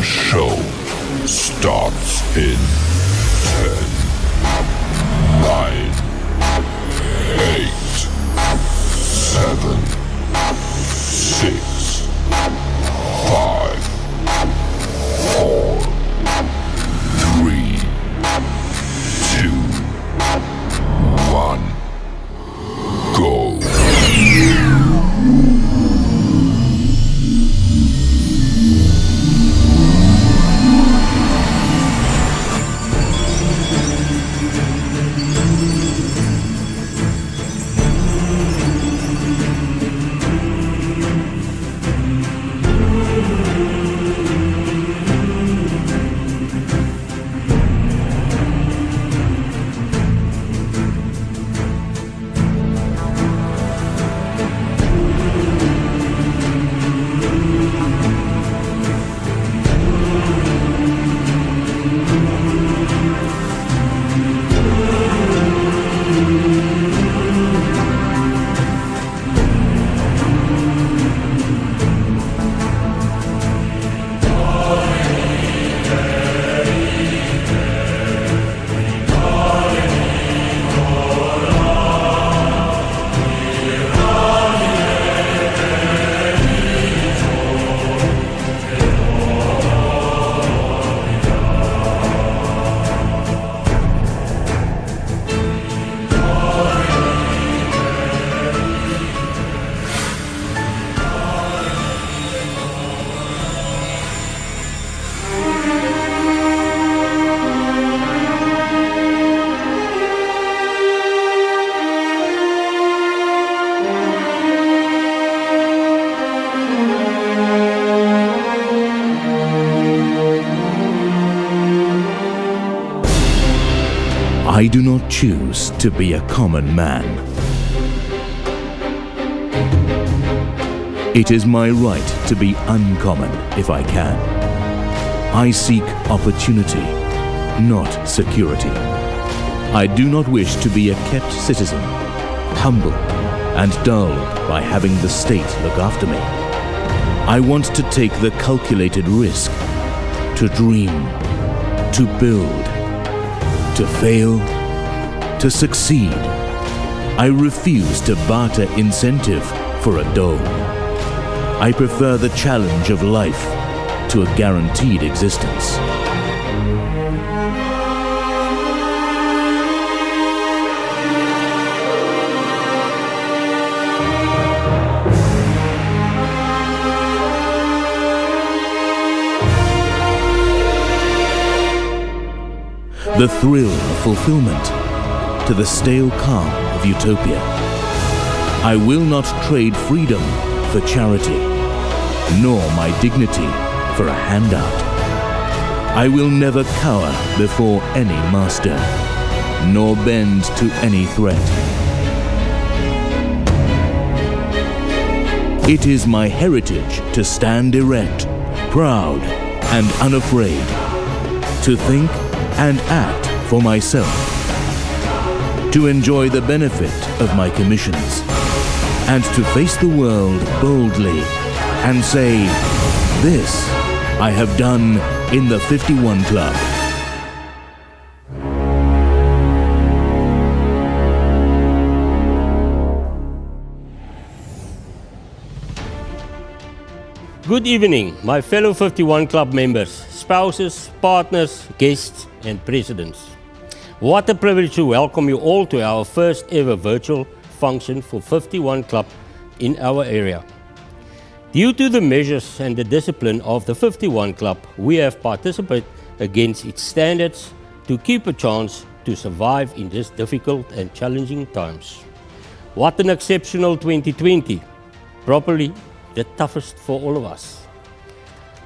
The show starts in 10, 9, 8, 7, 6, 5, 4, 3, 2, 1, go. I do not choose to be a common man. It is my right to be uncommon if I can. I seek opportunity, not security. I do not wish to be a kept citizen, humble and dulled by having the state look after me. I want to take the calculated risk, to dream, to build, to fail, to succeed. I refuse to barter incentive for a dole. I prefer the challenge of life to a guaranteed existence. The thrill of fulfillment to the stale calm of utopia. I will not trade freedom for charity, nor my dignity for a handout. I will never cower before any master, nor bend to any threat. It is my heritage to stand erect, proud and unafraid, to think and act for myself, to enjoy the benefit of my commissions, and to face the world boldly and say, "This I have done in the 51 Club." Good evening, my fellow 51 Club members, spouses, partners, guests, and presidents. What a privilege to welcome you all to our first ever virtual function for 51 Club in our area. Due to the measures and the discipline of the 51 Club, we have participated against its standards to keep a chance to survive in these difficult and challenging times. What an exceptional 2020, probably the toughest for all of us.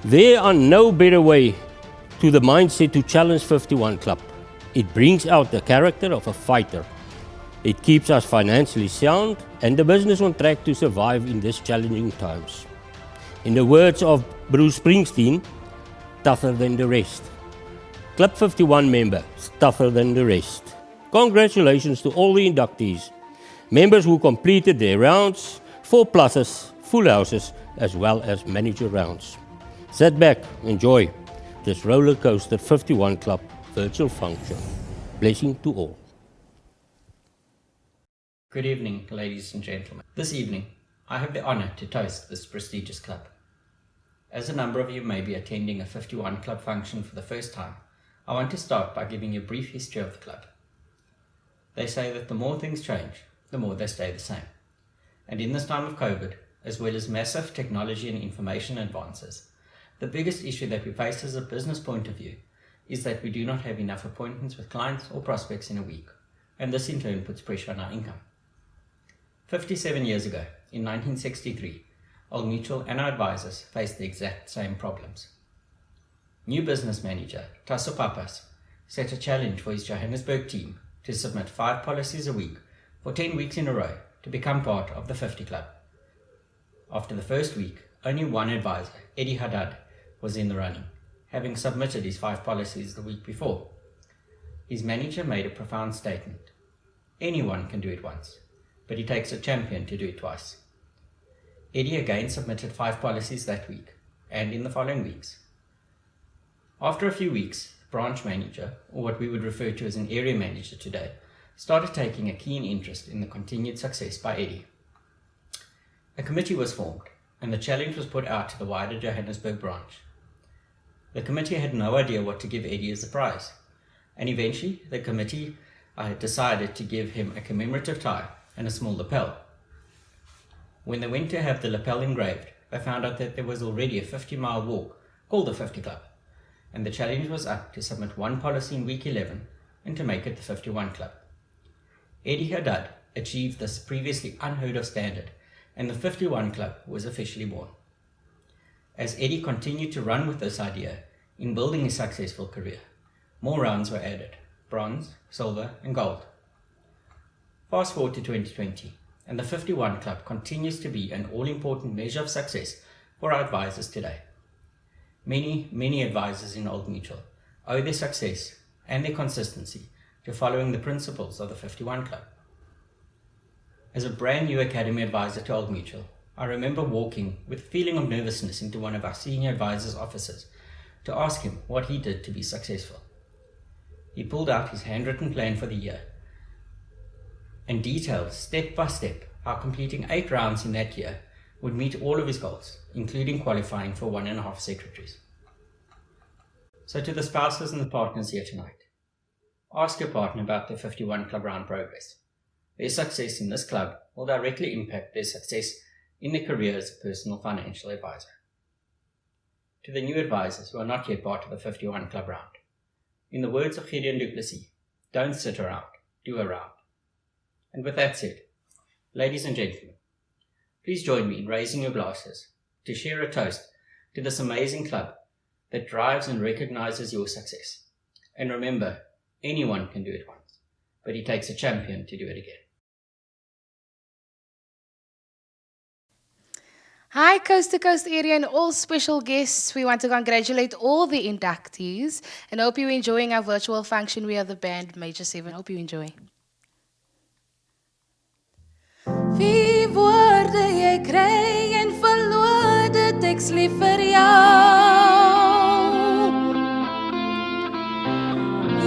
There are no better way to the mindset to challenge 51 Club. It brings out the character of a fighter. It keeps us financially sound and the business on track to survive in these challenging times. In the words of Bruce Springsteen, tougher than the rest. Club 51 member, tougher than the rest. Congratulations to all the inductees, members who completed their rounds, 4 pluses, full houses, as well as manager rounds. Sit back, enjoy. this roller coaster 51 Club virtual function. Blessing to all. Good evening, ladies and gentlemen. This evening, I have the honor to toast this prestigious club. As a number of you may be attending a 51 Club function for the first time, I want to start by giving you a brief history of the club. They say that the more things change, the more they stay the same. And in this time of COVID, as well as massive technology and information advances, the biggest issue that we face as a business point of view is that we do not have enough appointments with clients or prospects in a week, and this in turn puts pressure on our income. 57 years ago, in 1963, Old Mutual and our advisors faced the exact same problems. New business manager Tasso Papas set a challenge for his Johannesburg team to submit 5 policies a week for 10 weeks in a row to become part of the 50 Club. After the first week, only one advisor, Eddie Haddad, was in the running, having submitted his 5 policies the week before. His manager made a profound statement. Anyone can do it once, but it takes a champion to do it twice. Eddie again submitted 5 policies that week, and in the following weeks. After a few weeks, the branch manager, or what we would refer to as an area manager today, started taking a keen interest in the continued success by Eddie. A committee was formed, and the challenge was put out to the wider Johannesburg branch. The committee had no idea what to give Eddie as a prize, and eventually the committee decided to give him a commemorative tie and a small lapel. When they went to have the lapel engraved, they found out that there was already a 50-mile walk called the 50 Club, and the challenge was up to submit 1 policy in week 11 and to make it the 51 Club. Eddie Haddad achieved this previously unheard of standard, and the 51 Club was officially born. As Eddie continued to run with this idea in building a successful career, more rounds were added: bronze, silver and gold. Fast forward to 2020, and the 51 Club continues to be an all-important measure of success for our advisors today. Many advisors in Old Mutual owe their success and their consistency to following the principles of the 51 Club. As a brand new academy advisor to Old Mutual, I remember walking with a feeling of nervousness into one of our senior advisors' offices to ask him what he did to be successful. He pulled out his handwritten plan for the year and detailed step by step how completing 8 rounds in that year would meet all of his goals, including qualifying for 1.5 secretaries. So to the spouses and the partners here tonight, ask your partner about their 51 Club round progress. Their success in this club will directly impact their success in their career as a personal financial advisor. To the new advisors who are not yet part of the 51 Club round, in the words of Gideon Du Plessis, don't sit around, do a round. And with that said, ladies and gentlemen, please join me in raising your glasses to share a toast to this amazing club that drives and recognizes your success. And remember, anyone can do it once, but it takes a champion to do it again. Hi, Coast to Coast area and all special guests. We want to congratulate all the inductees and hope you're enjoying our virtual function. We are the band Major 7. Hope you enjoy. Wie woorde jy kry en verloor dit ek's lief vir jou.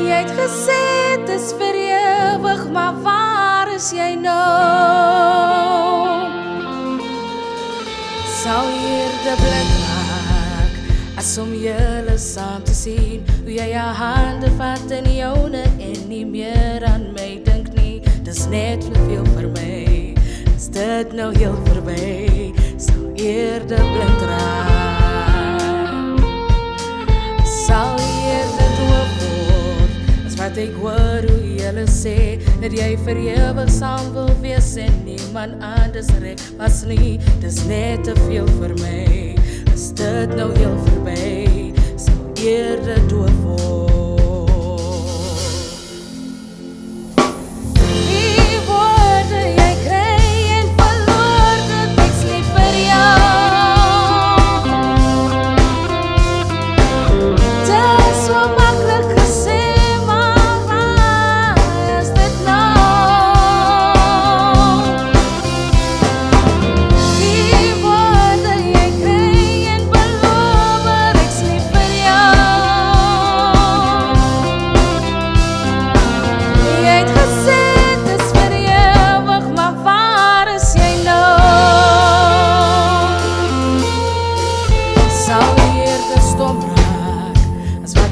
Jy het gesê dit is vir ewig, maar waar is jy nou? Sal hierde blik raak as om julle saam te sien, hoe jy jou hande vat in joune en nie meer aan my dink nie. Dis net veel vir my. Is dit nou heel verby, sal eerder blind raak. Sal eerder doof word, as wat ek hoor hoe julle sê, dat jy vir ewig saam wil wees en niemand anders reg was nie. Dis net te veel vir my, is dit nou heel verby, sal eerder doof word.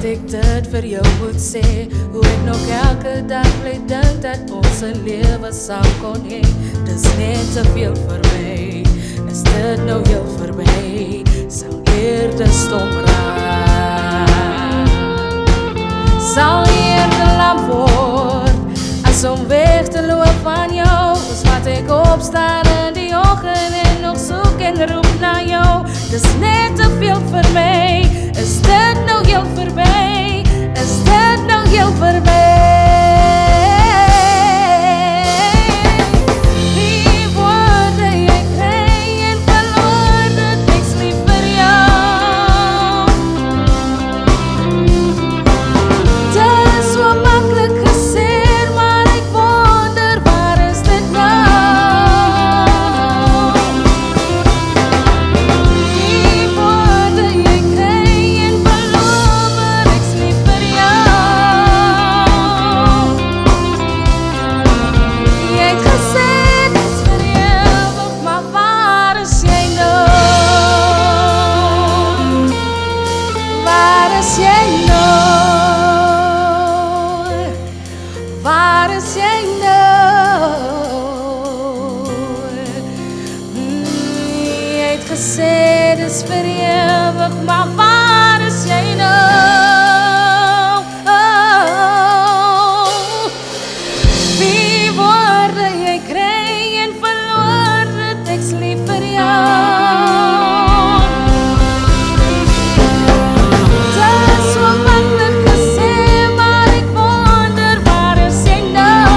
ek dit vir jou moet sê, hoe ek nog elke dag bly dink dat ons 'n lewe saam kon hê. Dis net te veel vir my, is dit nou heel verby, sal eerder stom raak. Sal eerder lam word, as om weg te loop van jou, is wat ek opstaan in die oggend en nog soek en roep na jou. Dis net te veel vir my, is dit nou heel verby, is dit nou heel verby. Die woorde jy kry en verloor, dit niks lief vir jou. Dis so maklik gesê, maar ek wonder waar is dit nou? Die woorde jy kry en verloor, niks lief vir jou. Jy het gesê dis vir ewig, maar waar is jy nou? Waar is jy nou? Waar is jy nou? Jy het gesê dis vir ewig, maar waar is jy nou? Die woorde jy kry en verloor, dit ek's lief vir jou. Dis so maklik gesê, maar ek wonder waar is jy nou?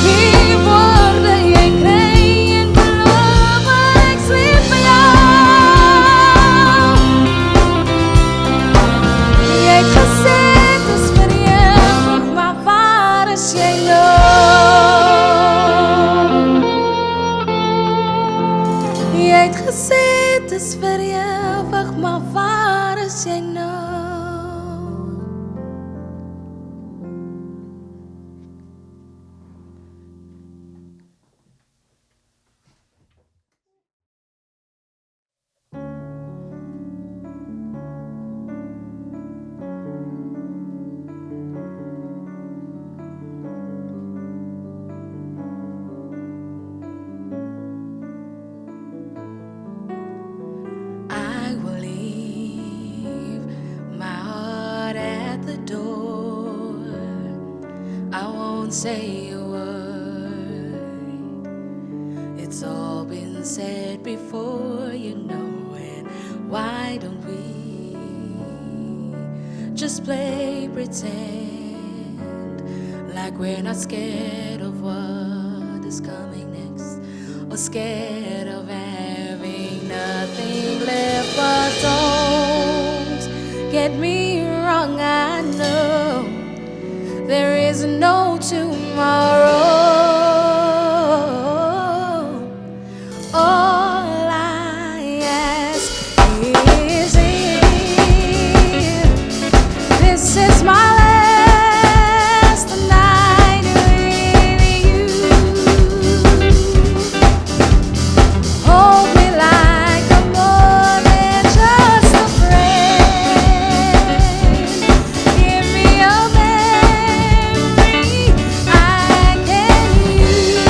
Die woorde jy kry en verloor, ek's lief vir jou. Jy het gesê dis vir ewig, maar waar is jy nou? Jy het gesê dis vir ewig, maar waar is jy nou? I will leave my heart at the door. I won't say a word. It's all been said before, you know it. Why don't we just play pretend like we're not scared of what is coming next, or scared of having nothing left? But don't get me wrong, I know there is no tomorrow. All I ask is if this is my last night with you. Hold me like I'm more than just a friend. Give me a memory I can use.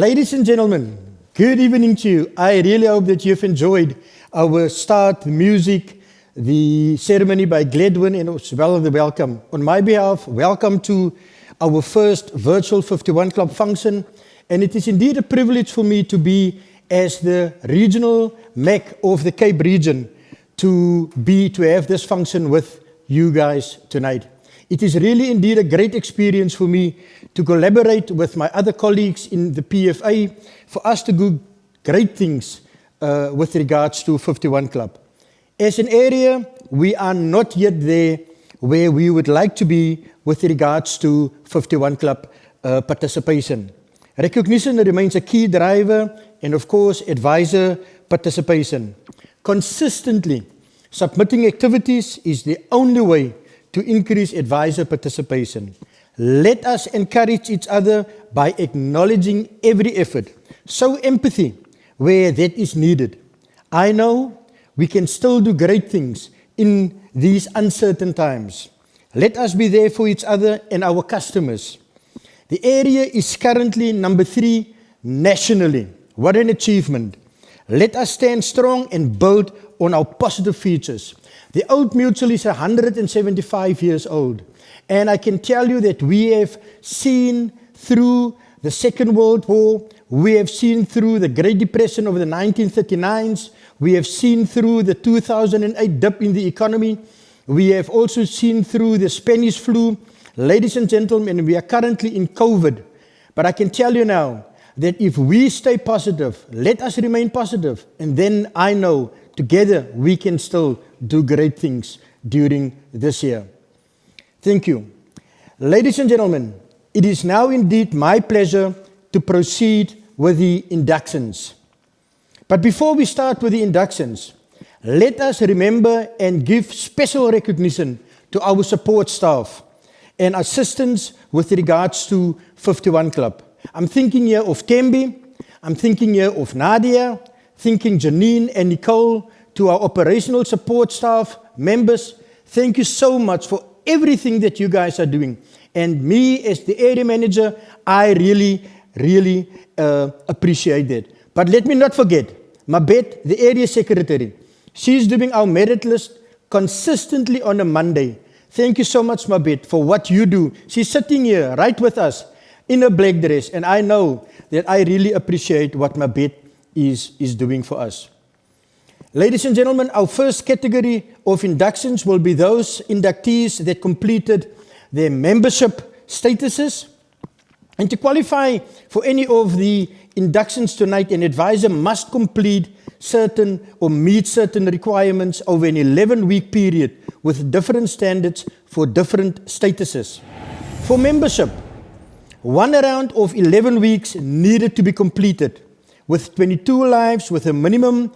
Ladies and gentlemen, good evening to you. I really hope that you've enjoyed our start, the music, the ceremony by Gledwin, and as well the welcome. On my behalf, welcome to our first virtual 51 Club function. And it is indeed a privilege for me to be as the regional MEC of the Cape region to have this function with you guys tonight. It is really indeed a great experience for me to collaborate with my other colleagues in the PFA for us to do great things with regards to 51 Club. As an area, we are not yet there where we would like to be with regards to 51 Club participation. Recognition remains a key driver and of course advisor participation. Consistently submitting activities is the only way to increase advisor participation. Let us encourage each other by acknowledging every effort. Show empathy where that is needed. I know we can still do great things in these uncertain times. Let us be there for each other and our customers. The area is currently number 3 nationally. What an achievement. Let us stand strong and build on our positive features. The Old Mutual is 175 years old. And I can tell you that we have seen through the Second World War, we have seen through the Great Depression of the 1939s, we have seen through the 2008 dip in the economy, we have also seen through the Spanish flu. Ladies and gentlemen, we are currently in COVID. But I can tell you now that if we stay positive, let us remain positive, and then I know together we can still do great things during this year. Thank you. Ladies and gentlemen, it is now indeed my pleasure to proceed with the inductions. But before we start with the inductions, let us remember and give special recognition to our support staff and assistants with regards to 51 Club. I'm thinking here of Tembi, I'm thinking here of Nadia, thinking Janine and Nicole, to our operational support staff, members. Thank you so much for everything that you guys are doing. And me as the area manager, I really appreciate that. But let me not forget, Mabet, the area secretary. She's doing our merit list consistently on a Monday. Thank you so much, Mabet, for what you do. She's sitting here right with us in a black dress, and I know that I really appreciate what Mabet is doing for us. Ladies and gentlemen, our first category of inductions will be those inductees that completed their membership statuses. And to qualify for any of the inductions tonight, an advisor must complete certain or meet certain requirements over an 11-week period with different standards for different statuses. For membership, one round of 11 weeks needed to be completed with 22 lives with a minimum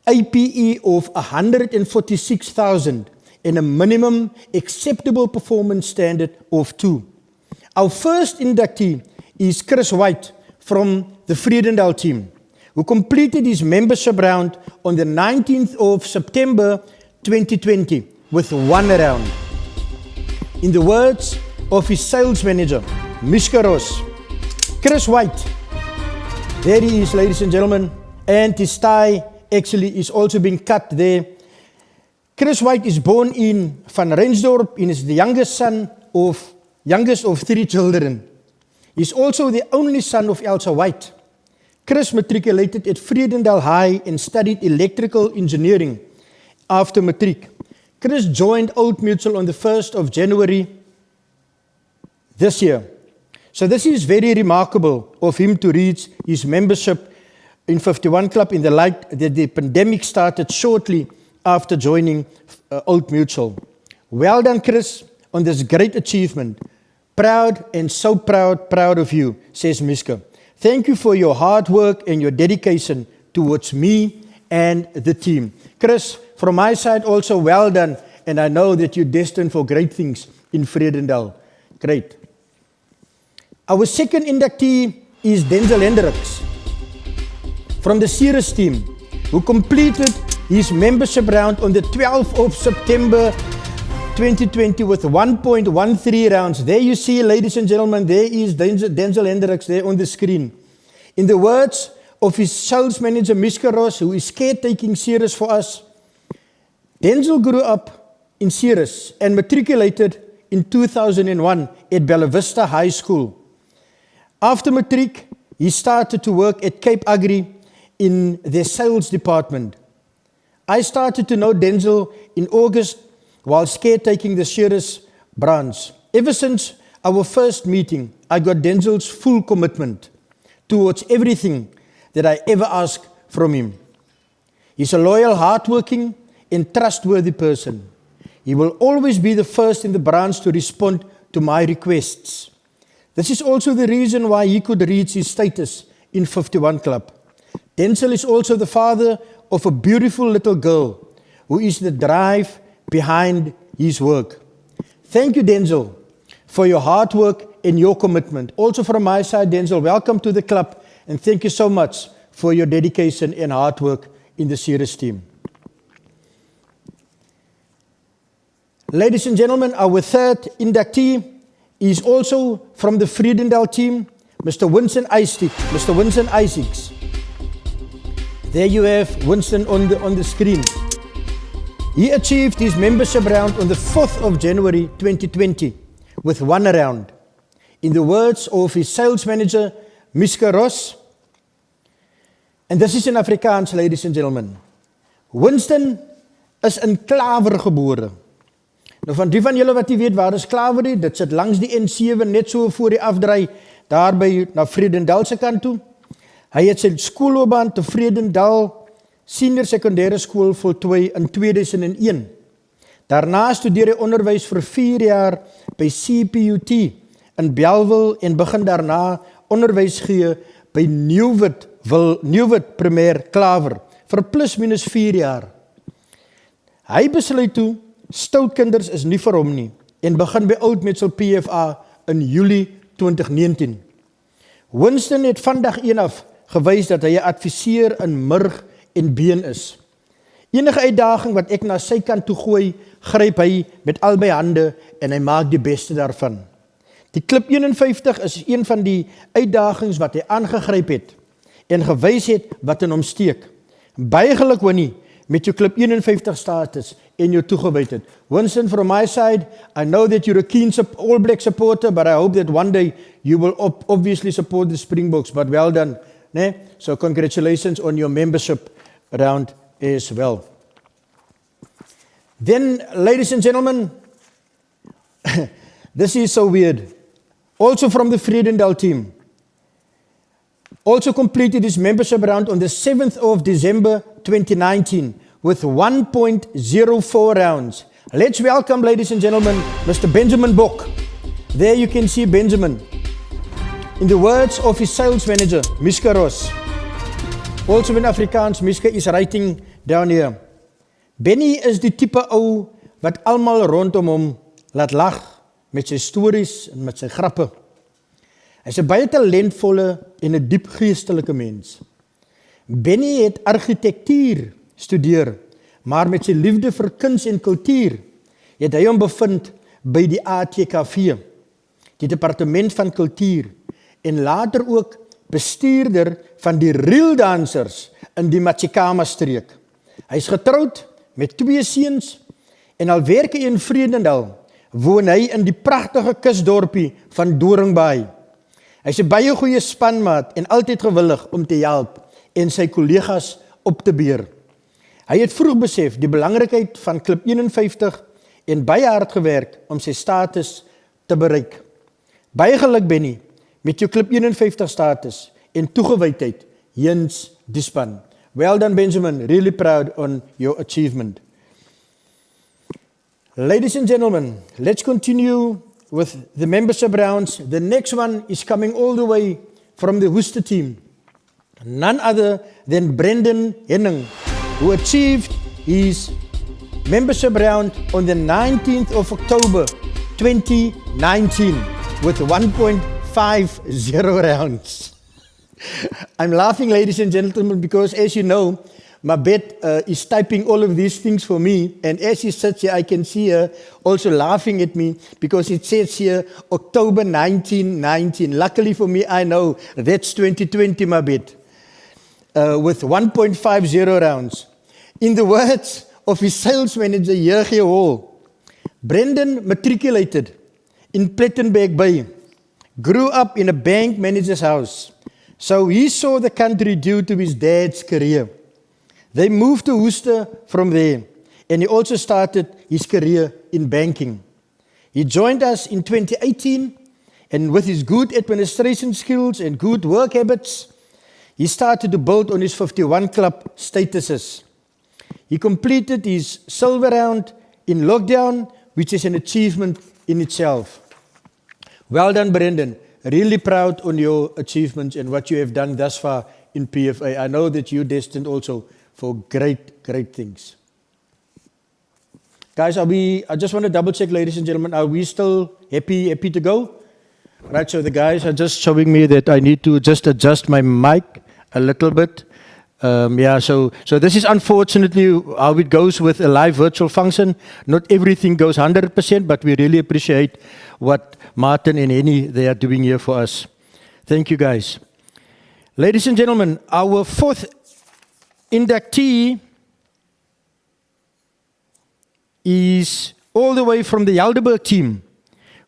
APE of 146,000 and a minimum acceptable performance standard of 2. Our first inductee is Chris White from the Vredendal team, who completed his membership round on the 19th of September 2020 with 1 round. In the words of his sales manager, Mishka Ross, Chris White, there he is, ladies and gentlemen, and his tie actually is also being cut there. Chris White is born in Van Rensdorp and is the youngest of 3 children. He's also the only son of Elsa White. Chris matriculated at Vredendal High and studied electrical engineering after matric. Chris joined Old Mutual on the 1st of January this year. So this is very remarkable of him to reach his membership in 51 Club in the light that the pandemic started shortly after joining Old Mutual. Well done, Chris, on this great achievement. Proud and so proud of you, says Mishka. Thank you for your hard work and your dedication towards me and the team. Chris, from my side also well done, and I know that you're destined for great things in Vredendal. Great. Our second inductee is Denzel Hendricks from the Cirrus team, who completed his membership round on the 12th of September 2020 with 1.13 rounds. There you see, ladies and gentlemen, there is Denzel Hendricks there on the screen. In the words of his sales manager, Mr. Ross, who is caretaking Ceres for us, Denzel grew up in Ceres and matriculated in 2001 at Bella Vista High School. After matric, he started to work at Cape Agri in their sales department. I started to know Denzel in August while caretaking the Ceres branch. Ever since our first meeting, I got Denzel's full commitment towards everything that I ever asked from him. He's a loyal, hardworking, and trustworthy person. He will always be the first in the branch to respond to my requests. This is also the reason why he could reach his status in 51 Club. Denzel is also the father of a beautiful little girl who is the drive behind his work. Thank you, Denzel, for your hard work and your commitment. Also from my side, Denzel, welcome to the club, and thank you so much for your dedication and hard work in the Ceres team. Ladies and gentlemen, our third inductee is also from the Vredendal team, Mr. Winston Isaacs. Mr. Winston Isaacs. There you have Winston on the screen. He achieved his membership round on the 4th of January 2020 with 1 round. In the words of his sales manager, Mr. Ross, and this is in Afrikaans, ladies and gentlemen. Winston is in Klaver gebore. Nou van die van julle wat nie weet waar is Klaver nie, dit sit langs die N7 net so voor die afdraai, daar by na Vredendal se kant toe. Hy het sy skoolloopbaan te Vredendal Senior Sekondêre Skool voltooi in 2001. Daarna studeer hy onderwys vir 4 jaar by CPUT in Bellville en begin daarna onderwys gee by Nieuwit Primair Klaver vir plus minus 4 jaar. Hy besluit toe, stout kinders is nie vir hom nie en begin by Oud Metzel PFA in Julie 2019. Winston het van dag 1 af gewys dat hy 'n adviseur in murg en been is. Enige uitdaging wat ek na sy kant toe gooi, gryp hy met albei hande en hy maak die beste daarvan. Die Klip 51 is een van die uitdagings wat hy aangegryp het en gewys het wat in hom steek. Baie geluk, Winnie, met jou Klip 51 status en jou toegewydheid. Winston, from my side, I know that you're a keen All Black supporter, but I hope that one day you will obviously support the Springboks, but well done. Ne? So congratulations on your membership round as well. Then, ladies and gentlemen, this is so weird. Also from the Vredendal team, also completed his membership round on the 7th of December 2019 with 1.04 rounds. Let's welcome, ladies and gentlemen, Mr. Benjamin Bok. There you can see Benjamin. In the words of his sales manager, Mr. Ross. Also in Afrikaans, Mr. is writing down here. Benny is die tipe ou wat almal rondom hom laat lag met sy stories en met sy grappe. Hy is 'n baie talentvolle en 'n diep geestelike mens. Benny het argitektuur studeer, maar met sy liefde vir kuns en kultuur het hy hom bevind by die ATKV, die Departement van Kultuur, en later ook bestuurder van die Reel Dansers in die Machikama streek. Hy is getroud met 2 seuns en al werk hy in Vredendal, woon hy in die pragtige kusdorpie van Doringbaai. Hy is 'n baie goeie spanmaat en altyd gewillig om te help en sy kollegas op te beer. Hy het vroeg besef die belangrikheid van Klip 51 en baie hard gewerk om sy status te bereik. Baie geluk, Benny, met jou Klip 51 status en toegewydheid heens die span. Well done, Benjamin. Really proud on your achievement. Ladies and gentlemen, let's continue with the membership rounds. The next one is coming all the way from the Worcester team. None other than Brendan Henning, who achieved his membership round on the 19th of October 2019 with 1.50 rounds. I'm laughing, ladies and gentlemen, because as you know, Mabet is typing all of these things for me, and as he sits here, I can see her also laughing at me because it says here October 1919. Luckily for me, I know that's 2020, Mabet, with 1.50 rounds. In the words of his sales manager, Jurgie Hall, Brendan matriculated in Plettenberg Bay, grew up in a bank manager's house. So he saw the country due to his dad's career. They moved to Worcester from there, and he also started his career in banking. He joined us in 2018, and with his good administration skills and good work habits, he started to build on his 51 Club statuses. He completed his silver round in lockdown, which is an achievement in itself. Well done, Brendan. Really proud on your achievements and what you have done thus far in PFA. I know that you're destined also for great, great things. Guys, I just want to double check, ladies and gentlemen, are we still happy to go? Right, so the guys are just showing me that I need to just adjust my mic a little bit. So this is unfortunately how it goes with a live virtual function. Not everything goes 100%, but we really appreciate what Martin and Henny, they are doing here for us. Thank you, guys. Ladies and gentlemen, our fourth inductee is all the way from the Helderberg team,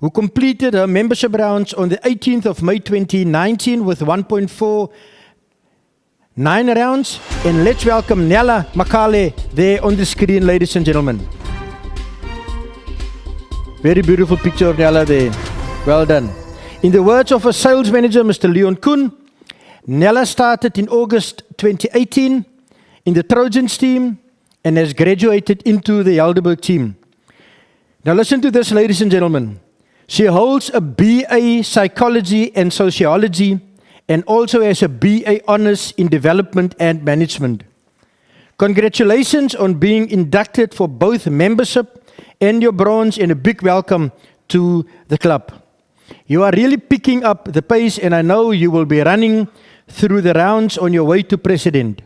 who completed her membership rounds on the 18th of May 2019 with 1.49 rounds. And let's welcome Nella Makale there on the screen, ladies and gentlemen. Very beautiful picture of Nella there. Well done. In the words of a sales manager, Mr. Leon Kuhn, Nella started in August 2018 in the Trojans team and has graduated into the Helderberg team. Now listen to this, ladies and gentlemen. She holds a BA Psychology and Sociology and also has a BA Honours in Development and Management. Congratulations on being inducted for both membership and your bronze, and a big welcome to the club. You are really picking up the pace, and I know you will be running through the rounds on your way to president,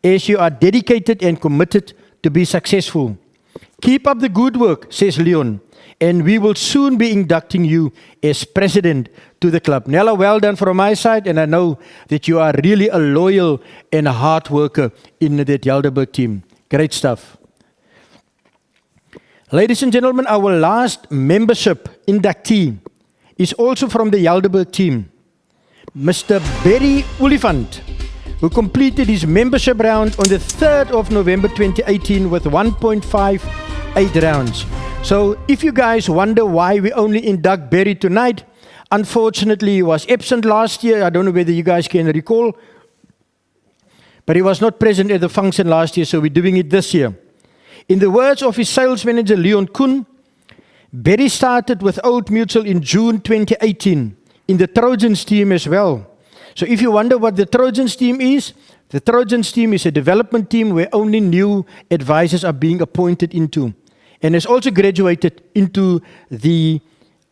as you are dedicated and committed to be successful. Keep up the good work, says Leon, and we will soon be inducting you as president to the club. Nella, well done from my side, and I know that you are really a loyal and a hard worker in that Helderberg team. Great stuff. Ladies and gentlemen, our last membership inductee is also from the Helderberg team, Mr. Barry Oliphant, who completed his membership round on the 3rd of November 2018 with 1.58 rounds. So if you guys wonder why we only induct Barry tonight, unfortunately he was absent last year. I don't know whether you guys can recall, but he was not present at the function last year, so we're doing it this year. In the words of his sales manager, Leon Kuhn, Barry started with Old Mutual in June 2018 in the Trojans team as well. So if you wonder what the Trojans team is, the Trojans team is a development team where only new advisors are being appointed into, and has also graduated into the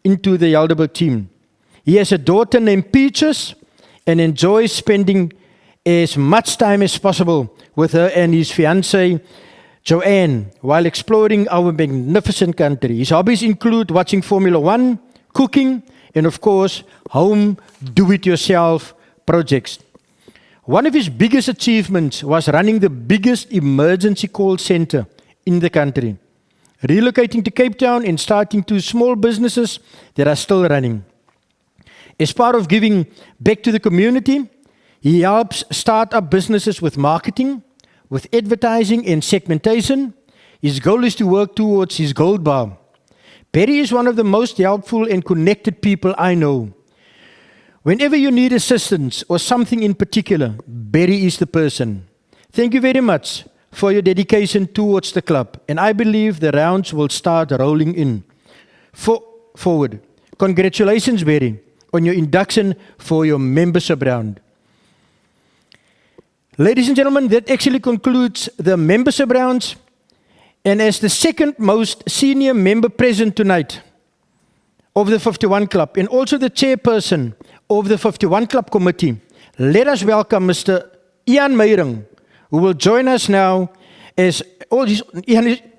Helderberg team. He has a daughter named Peaches and enjoys spending as much time as possible with her and his fiancée, Joanne, while exploring our magnificent country. His hobbies include watching Formula One, cooking, and of course, home do-it-yourself projects. One of his biggest achievements was running the biggest emergency call center in the country, relocating to Cape Town and starting 2 small businesses that are still running. As part of giving back to the community, he helps start up businesses with marketing, with advertising and segmentation. His goal is to work towards his gold bar. Barry is one of the most helpful and connected people I know. Whenever you need assistance or something in particular, Barry is the person. Thank you very much for your dedication towards the club, and I believe the rounds will start rolling in. Forward. Congratulations, Barry, on your induction for your membership round. Ladies and gentlemen, that actually concludes the membership rounds. And as the second most senior member present tonight of the 51 Club, and also the chairperson of the 51 Club committee, let us welcome Mr. Ian Meyering, who will join us now as all these.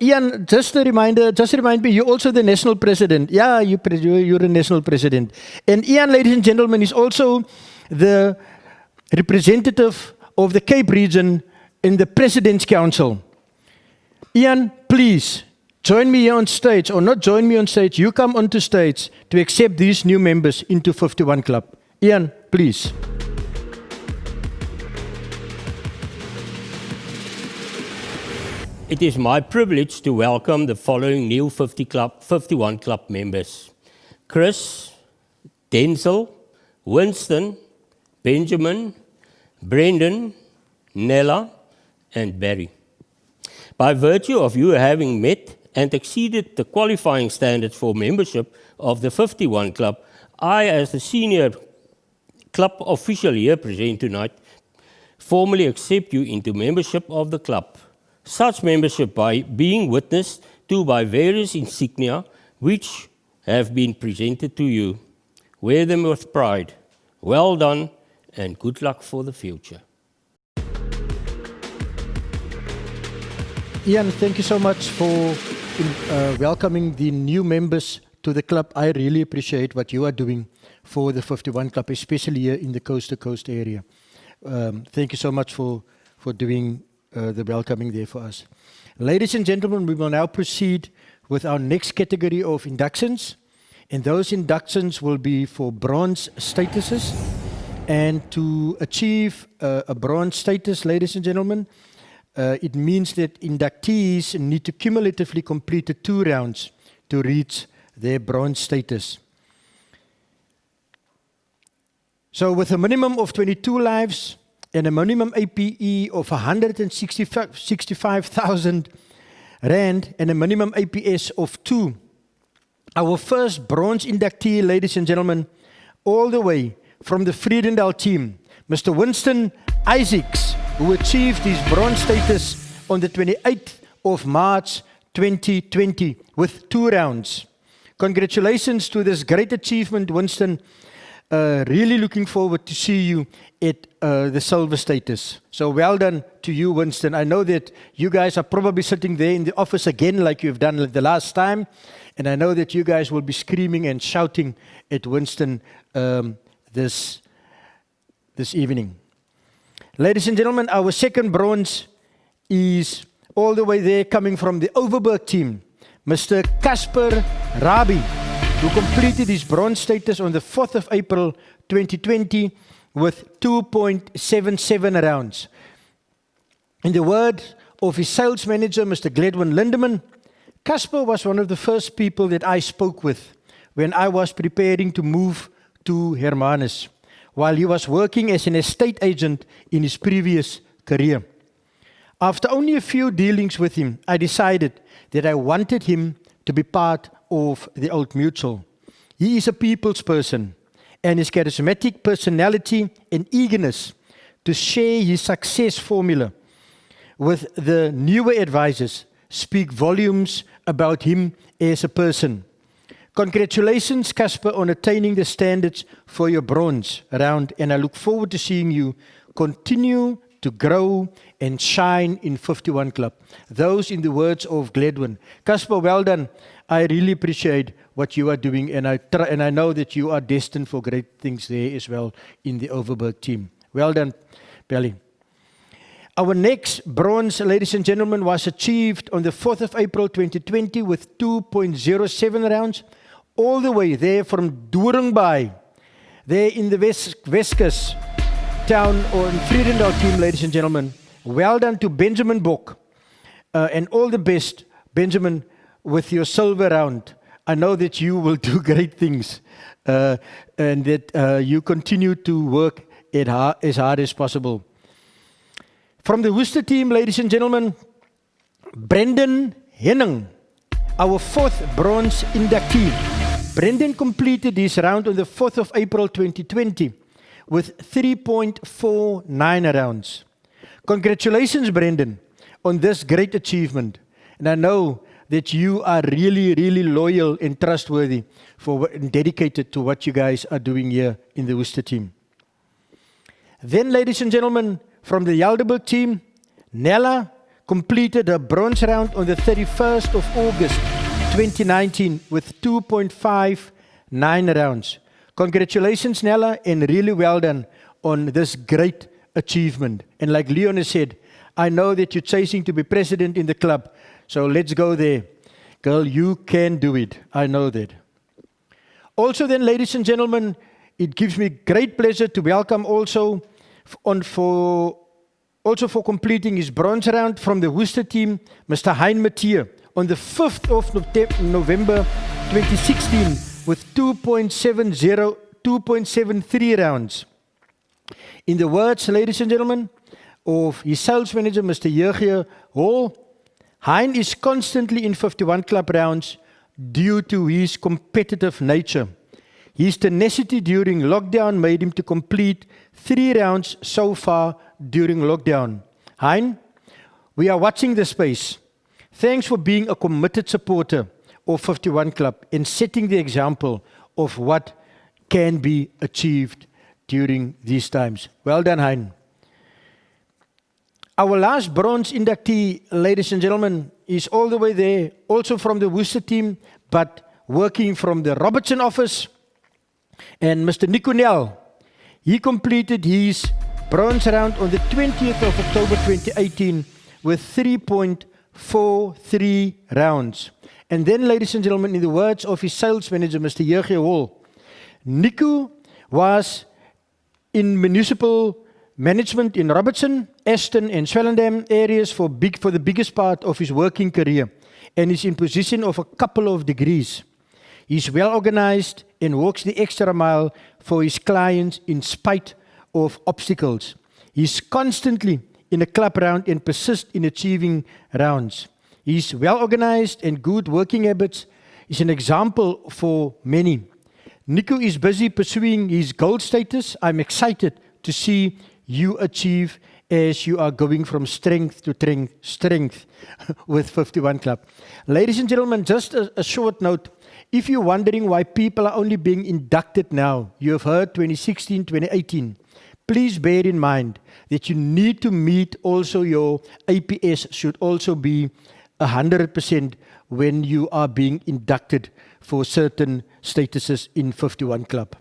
Ian, just a reminder, just remind me, you're also the national president. Yeah, you're a national president. And Ian, ladies and gentlemen, is also the representative of the Cape region in the President's Council. Ian, please join me here on stage, or not join me on stage, you come onto stage to accept these new members into 51 Club. Ian, please. It is my privilege to welcome the following new 51 Club members: Chris, Denzel, Winston, Benjamin, Brendan, Nella, and Barry. By virtue of you having met and exceeded the qualifying standards for membership of the 51 Club, I, as the senior club official here present tonight, formally accept you into membership of the club. Such membership by being witnessed to by various insignia which have been presented to you. Wear them with pride. Well done and good luck for the future. Ian, thank you so much for welcoming the new members to the club. I really appreciate what you are doing for the 51 Club, especially here in the coast-to-coast area. Thank you so much for doing the welcoming there for us. Ladies and gentlemen, we will now proceed with our next category of inductions. And those inductions will be for bronze statuses. And to achieve a bronze status, ladies and gentlemen, it means that inductees need to cumulatively complete 2 rounds to reach their bronze status. So with a minimum of 22 lives and a minimum APE of 165,000 Rand and a minimum APS of 2, our first bronze inductee, ladies and gentlemen, all the way from the Vredendal team, Mr. Winston Isaacs, who achieved his bronze status on the 28th of March 2020 with 2 rounds. Congratulations to this great achievement, Winston. Really looking forward to see you at the silver status. So well done to you, Winston. I know that you guys are probably sitting there in the office again like you've done the last time. And I know that you guys will be screaming and shouting at Winston this evening. Ladies and gentlemen, our second bronze is all the way there coming from the Overberg team, Mr. Casper Rabi, who completed his bronze status on the 4th of April 2020 with 2.77 rounds. In the words of his sales manager, Mr. Gledwin Lindeman, Casper was one of the first people that I spoke with when I was preparing to move to Hermanus, while he was working as an estate agent in his previous career. After only a few dealings with him, I decided that I wanted him to be part of the Old Mutual. He is a people's person, and his charismatic personality and eagerness to share his success formula with the newer advisors speak volumes about him as a person. Congratulations, Casper, on attaining the standards for your bronze round, and I look forward to seeing you continue to grow and shine in 51 Club. Those in the words of Gledwin. Casper, well done. I really appreciate what you are doing, and I know that you are destined for great things there as well in the Overberg team. Well done, Belly. Our next bronze, ladies and gentlemen, was achieved on the 4th of April 2020 with 2.07 rounds, all the way there from Doringbaai, there in the Weskus town or in Vredendal team, ladies and gentlemen. Well done to Benjamin Bok, and all the best, Benjamin, with your silver round. I know that you will do great things, and that you continue to work as hard as possible. From the Worcester team, ladies and gentlemen, Brendan Henning, our 4th bronze inductee. Brendan completed his round on the 4th of April 2020 with 3.49 rounds. Congratulations, Brendan, on this great achievement. And I know that you are really, really loyal and trustworthy and dedicated to what you guys are doing here in the Worcester team. Then, ladies and gentlemen, from the Yalderberg team, Nella completed her bronze round on the 31st of August 2019 with 2.59 rounds. Congratulations, Nella, and really well done on this great achievement. And like Leon has said, I know that you're chasing to be president in the club, so let's go there. Girl, you can do it. I know that. Also then, ladies and gentlemen, it gives me great pleasure to welcome also for completing his bronze round from the Worcester team, Mr. Hein Mathieu, on the 5th of November 2016 with 2.73 rounds. In the words, ladies and gentlemen, of his sales manager, Mr. Jurgen Hall, Hein is constantly in 51 club rounds due to his competitive nature. His tenacity during lockdown made him to complete 3 rounds so far during lockdown. Hein, we are watching the space. Thanks for being a committed supporter of 51 Club and setting the example of what can be achieved during these times. Well done, Hein. Our last bronze inductee, ladies and gentlemen, is all the way there, also from the Worcester team, but working from the Robertson office. And Mr. Nikonel, he completed his bronze round on the 20th of October 2018 with 3.43 rounds. And then, ladies and gentlemen, in the words of his sales manager, Mr. Jurgen Hall, Nico was in municipal management in Robertson, Aston and Swellendam areas for the biggest part of his working career and is in possession of a couple of degrees. He's well organized and walks the extra mile for his clients in spite of obstacles. He's constantly in a club round and persists in achieving rounds. He's well organized and good working habits. He's an example for many. Nico is busy pursuing his gold status. I'm excited to see you achieve as you are going from strength to strength with 51 Club. Ladies and gentlemen, just a short note. If you're wondering why people are only being inducted now, you have heard 2016, 2018. Please bear in mind that you need to meet also your APS should also be 100% when you are being inducted for certain statuses in 51 Club.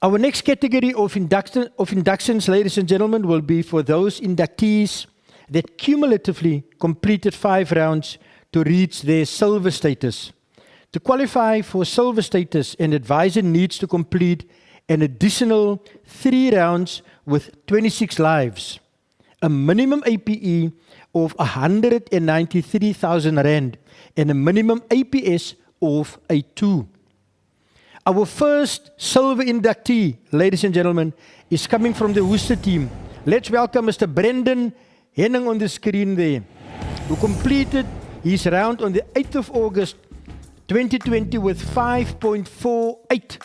Our next category of inductions, ladies and gentlemen, will be for those inductees that cumulatively completed 5 rounds to reach their silver status. To qualify for silver status, an advisor needs to complete an additional 3 rounds with 26 lives, a minimum APE of 193,000 Rand, and a minimum APS of a 2. Our first silver inductee, ladies and gentlemen, is coming from the Worcester team. Let's welcome Mr. Brendan Henning on the screen there, who completed his round on the 8th of August 2020 with 5.48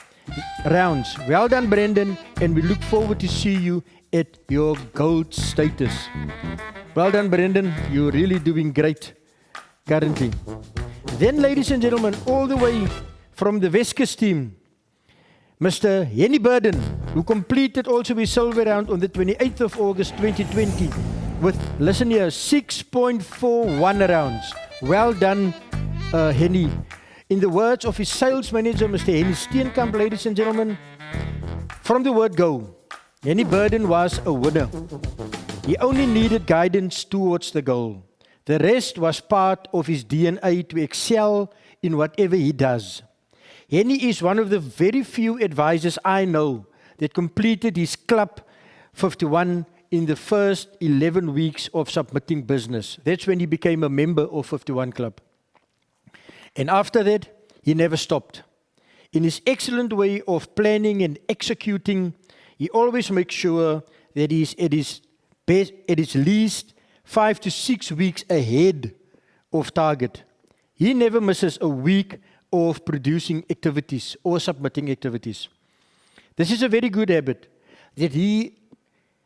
rounds. Well done, Brendan, and we look forward to see you at your gold status. Well done, Brendan. You're really doing great currently. Then, ladies and gentlemen, all the way from the Weskus team, Mr. Henny Burden, who completed also his silver round on the 28th of August 2020 with, listen here, 6.41 rounds. Well done, Henny. In the words of his sales manager, Mr. Henny Steenkamp, ladies and gentlemen, from the word go, Henny Burden was a winner. He only needed guidance towards the goal. The rest was part of his DNA to excel in whatever he does. Henny is one of the very few advisors I know that completed his Club 51 in the first 11 weeks of submitting business. That's when he became a member of 51 Club. And after that, he never stopped. In his excellent way of planning and executing, he always makes sure that he's at his least 5 to 6 weeks ahead of target. He never misses a week of producing activities or submitting activities. This is a very good habit that he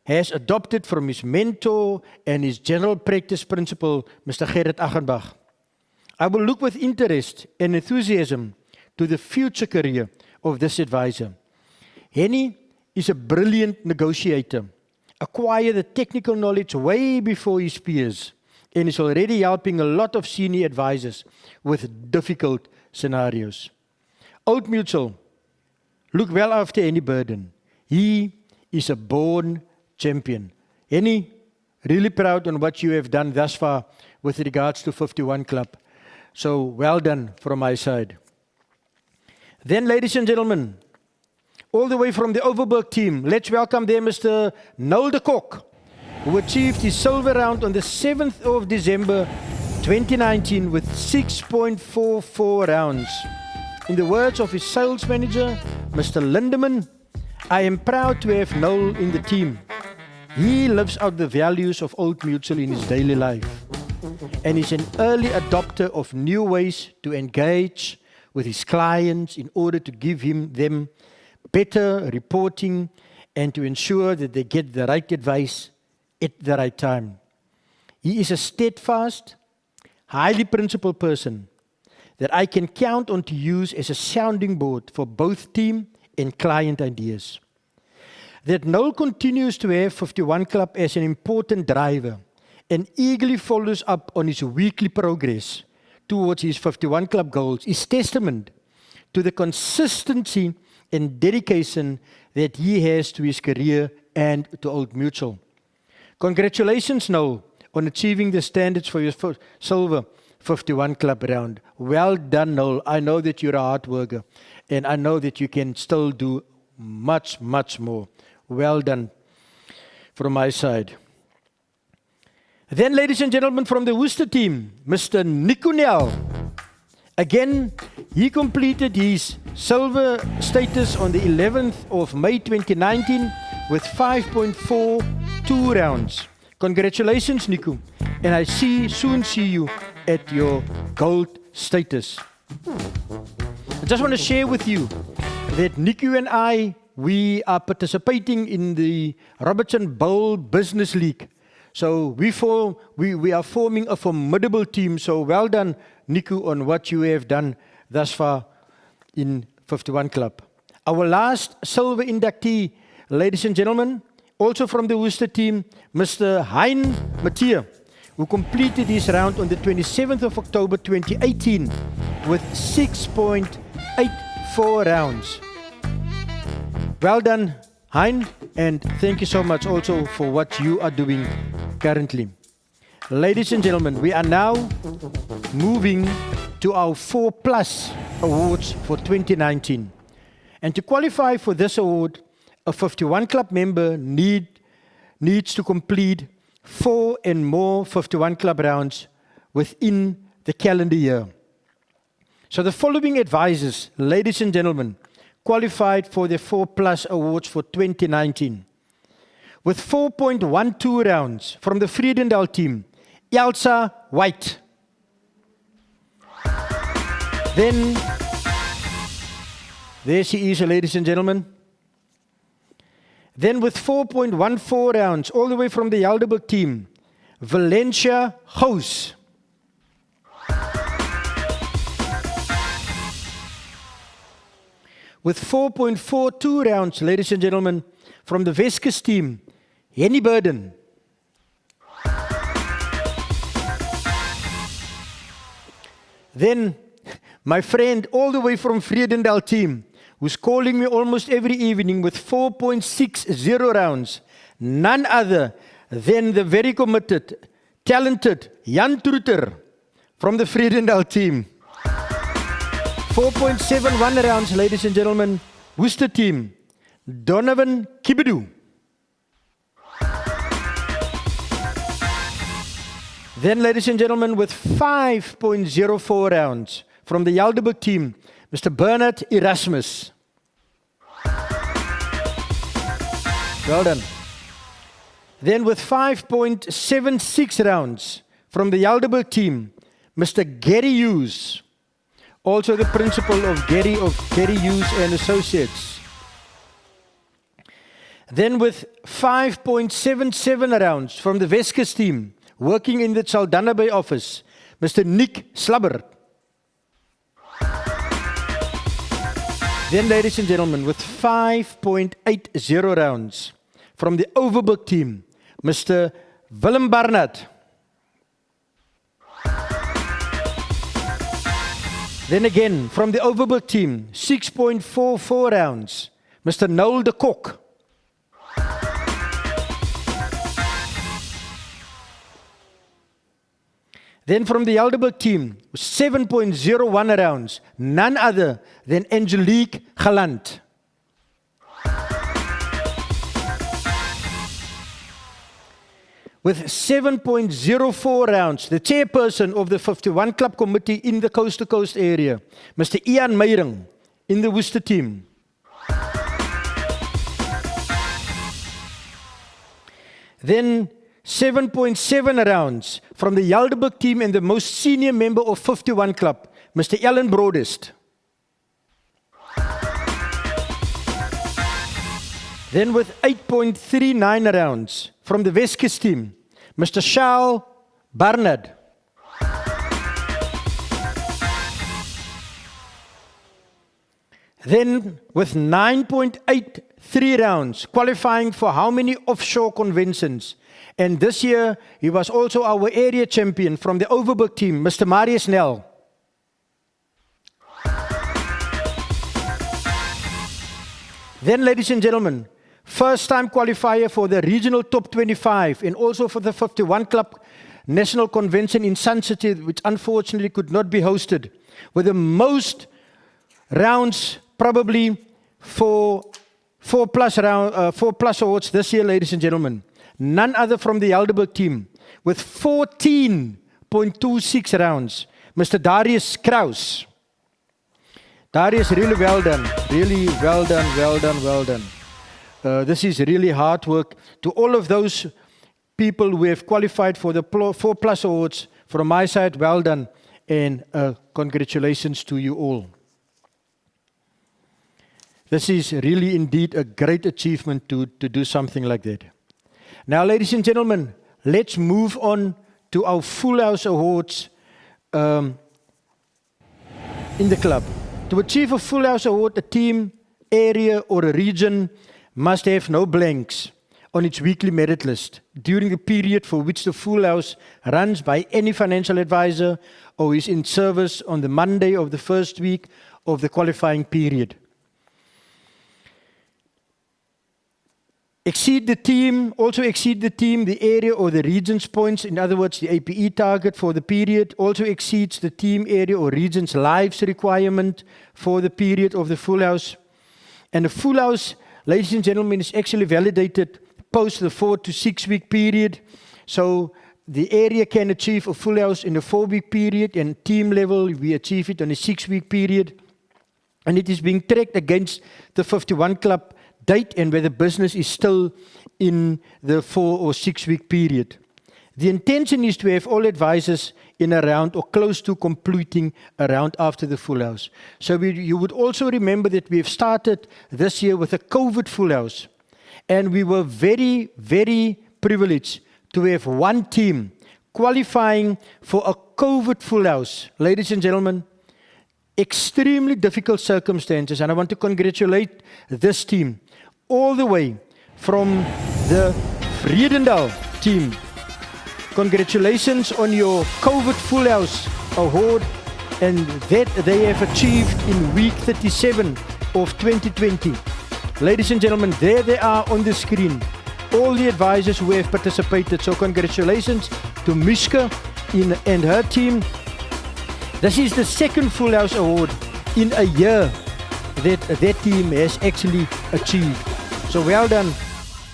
has adopted from his mentor and his general practice principal, Mr. Gerrit Achenbach. I will look with interest and enthusiasm to the future career of this advisor. Henny is a brilliant negotiator, acquire the technical knowledge way before his peers, and is already helping a lot of senior advisors with difficult scenarios. Old Mutual, look well after any burden. He is a born champion. Henny, really proud on what you have done thus far with regards to 51 Club. So well done from my side. Then, ladies and gentlemen, all the way from the Overberg team, let's welcome there Mr. Noel de Kok, who achieved his silver round on the 7th of December 2019 with 6.44 rounds. In the words of his sales manager, Mr. Lindemann, I am proud to have Noel in the team. He lives out the values of Old Mutual in his daily life and is an early adopter of new ways to engage with his clients in order to give them better reporting and to ensure that they get the right advice at the right time. He is a steadfast, highly principled person that I can count on to use as a sounding board for both team and client ideas. That Noel continues to have 51 Club as an important driver and eagerly follows up on his weekly progress towards his 51 Club goals is testament to the consistency and dedication that he has to his career and to Old Mutual. Congratulations, Noel, on achieving the standards for your silver 51 Club round. Well done, Noel. I know that you're a hard worker, and I know that you can still do much, much more. Well done from my side. Then, ladies and gentlemen, from the Worcester team, Mr. Nikunel. Again, he completed his silver status on the 11th of May 2019 with 5.42 rounds. Congratulations, Niku. And I soon see you at your gold status. I just want to share with you that Niku and I, we are participating in the Robertson Bowl Business League. So we are forming a formidable team. So well done, Niku, on what you have done thus far in 51 Club. Our last silver inductee, ladies and gentlemen, also from the Worcester team, Mr. Hein Mathieu, who completed his round on the 27th of October 2018 with 6.84 rounds. Well done, Hein, and thank you so much also for what you are doing currently. Ladies and gentlemen, we are now moving to our 4+ awards for 2019. And to qualify for this award, a 51 Club member needs to complete 4 and more 51 Club rounds within the calendar year. So the following advisors, ladies and gentlemen, qualified for the 4+ awards for 2019. With 4.12 rounds from the Vredendal team, Elsa White. Then, there she is, ladies and gentlemen. Then with 4.14 rounds, all the way from the Helderberg team, Valencia Gous. With 4.42 rounds, ladies and gentlemen, from the Weskus team, Henny Burden. Then, my friend all the way from Vredendal team, who's calling me almost every evening with 4.60 rounds, none other than the very committed, talented Jan Truter from the Vredendal team. 4.71 rounds, ladies and gentlemen, Worcester team, Donovan Kibedu. Then, ladies and gentlemen, with 5.04 rounds from the Helderberg team, Mr. Bernard Erasmus. Well done. Then with 5.76 rounds from the Helderberg team, Mr. Gary Hughes, also the principal of Gary Hughes and Associates. Then with 5.77 rounds from the Weskus team, working in the Saldanha Bay office, Mr. Nick Slubber. Then, ladies and gentlemen, with 5.80 rounds from the Overberg team, Mr. Willem Barnard. Then again, from the Overberg team, 6.44 rounds, Mr. Noel de Kok. Then from the Helderberg team, 7.01 rounds, none other than Angelique Galant. With 7.04 rounds, the chairperson of the 51 Club Committee in the Coast to Coast area, Mr. Ian Meyring, in the Worcester team. Then 7.7 rounds from the Helderberg team and the most senior member of 51 Club, Mr. Alan Broadest. Then with 8.39 rounds from the Weskus team, Mr. Charles Barnard. Then with 9.83 rounds, qualifying for how many offshore conventions? And this year, he was also our area champion from the Overberg team, Mr. Marius Nel. Then, ladies and gentlemen, first-time qualifier for the regional top 25 and also for the 51 Club National Convention in Sun City, which unfortunately could not be hosted, with the most rounds probably for 4+ awards this year, ladies and gentlemen. None other from the Helderberg team, with 14.26 rounds, Mr. Darius Kraus. Darius, really well done. Really well done, well done, well done. This is really hard work. To all of those people who have qualified for the 4+ awards, from my side, well done, and congratulations to you all. This is really indeed a great achievement to do something like that. Now, ladies and gentlemen, let's move on to our Full House Awards in the club. To achieve a Full House Award, a team, area or a region must have no blanks on its weekly merit list during the period for which the Full House runs by any financial advisor or is in service on the Monday of the first week of the qualifying period. Exceed the team, the area or the region's points, in other words, the APE target for the period, also exceeds the team, area or region's lives requirement for the period of the Full House. And the Full House, ladies and gentlemen, is actually validated post the 4 to 6 week period. So the area can achieve a Full House in a 4-week period, and team level, we achieve it on a 6-week period. And it is being tracked against the 51 Club date and where the business is still in the 4 or 6 week period. The intention is to have all advisors in a round or close to completing a round after the Full House. So you would also remember that we have started this year with a COVID Full House, and we were very, very privileged to have one team qualifying for a COVID Full House. Ladies and gentlemen, extremely difficult circumstances, and I want to congratulate this team all the way from the Vredendal team. Congratulations on your COVID Full House Award, and that they have achieved in week 37 of 2020. Ladies and gentlemen, there they are on the screen, all the advisors who have participated. So congratulations to Mishka and her team. This is the second Full House Award in a year that team has actually achieved. So well done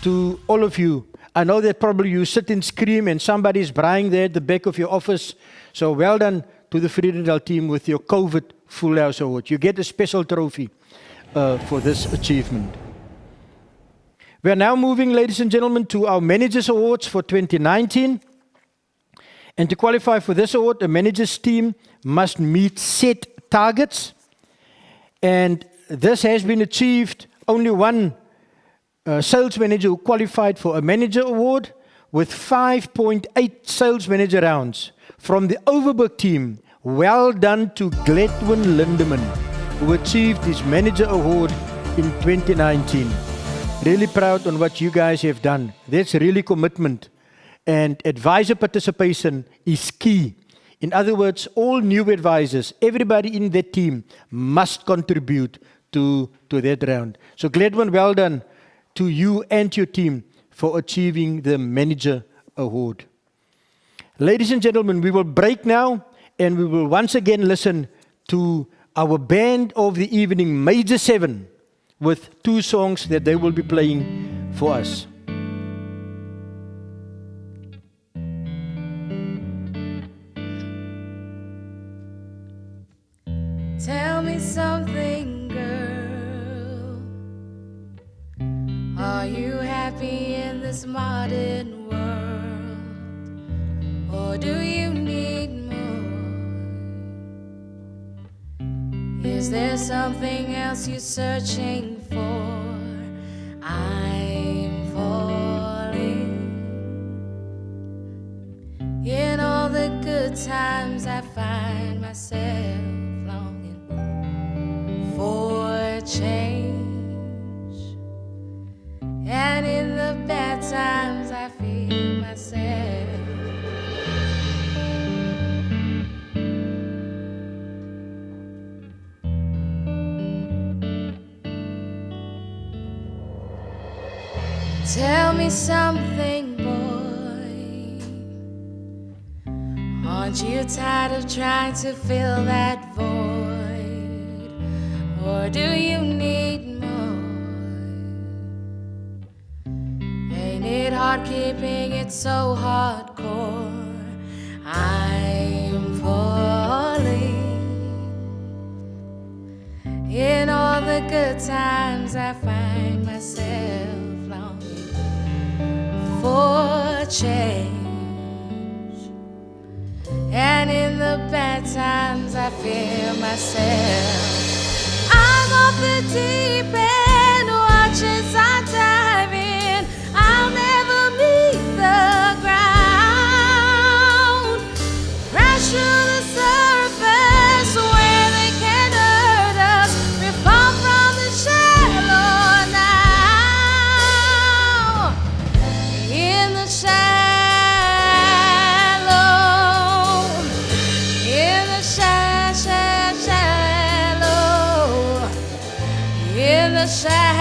to all of you. I know that probably you sit and scream and somebody is buying there at the back of your office. So well done to the Vredendal team with your COVID Full House Award. You get a special trophy for this achievement. We are now moving, ladies and gentlemen, to our Managers Awards for 2019. And to qualify for this award, the managers team must meet set targets. And this has been achieved. Only one sales manager who qualified for a manager award with 5.8 sales manager rounds. From the Overberg team, well done to Gladwin Lindeman, who achieved his manager award in 2019. really proud on what you guys have done. That's really commitment. And advisor participation is key. In other words, all new advisors, everybody in that team must contribute to that round. So Gladwin, well done to you and your team for achieving the Manager Award. Ladies and gentlemen, we will break now and we will once again listen to our band of the evening, Major 7, with 2 songs that they will be playing for us. Tell me something, girl. Are you happy in this modern world? Or do you need more? Is there something else you're searching for? I'm falling. In all the good times I find myself longing for change, and in the bad times I feel myself. Tell me something, boy. Aren't you tired of trying to fill that void? Or do you need more? Ain't it hard keeping it so hardcore? I'm falling. In all the good times I find myself longing for change, and in the bad times I feel myself. I'm off the deep end, watch as I dive in. I'll never meet the ground. Crash through the surface where they can hurt us. We fall from the shallow now. In the shallow, in the shallow, in the shallow,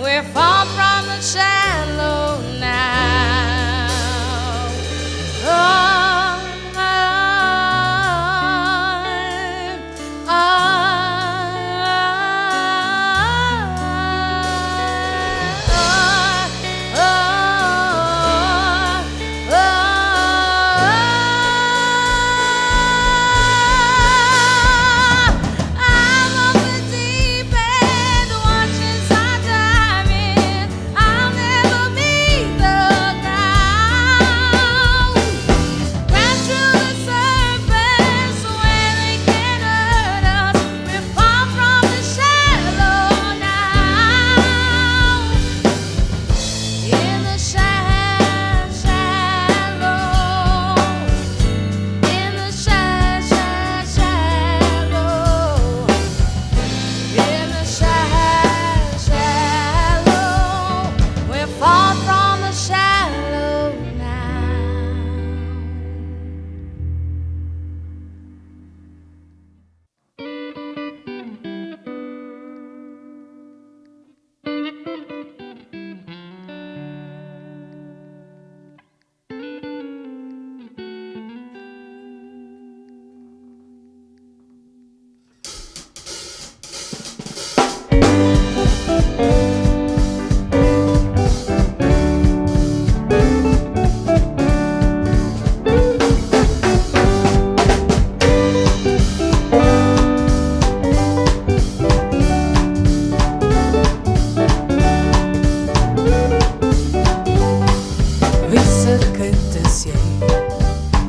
we're far from the shallow now. I'm on the deep end, watch as I dive in. I'll never meet the ground. Crash through the surface where they can hurt us. We're far from the shallow now. In the shallow, in the shallow, in the shallow, we're far from the shallow now. Wie se kind is jy,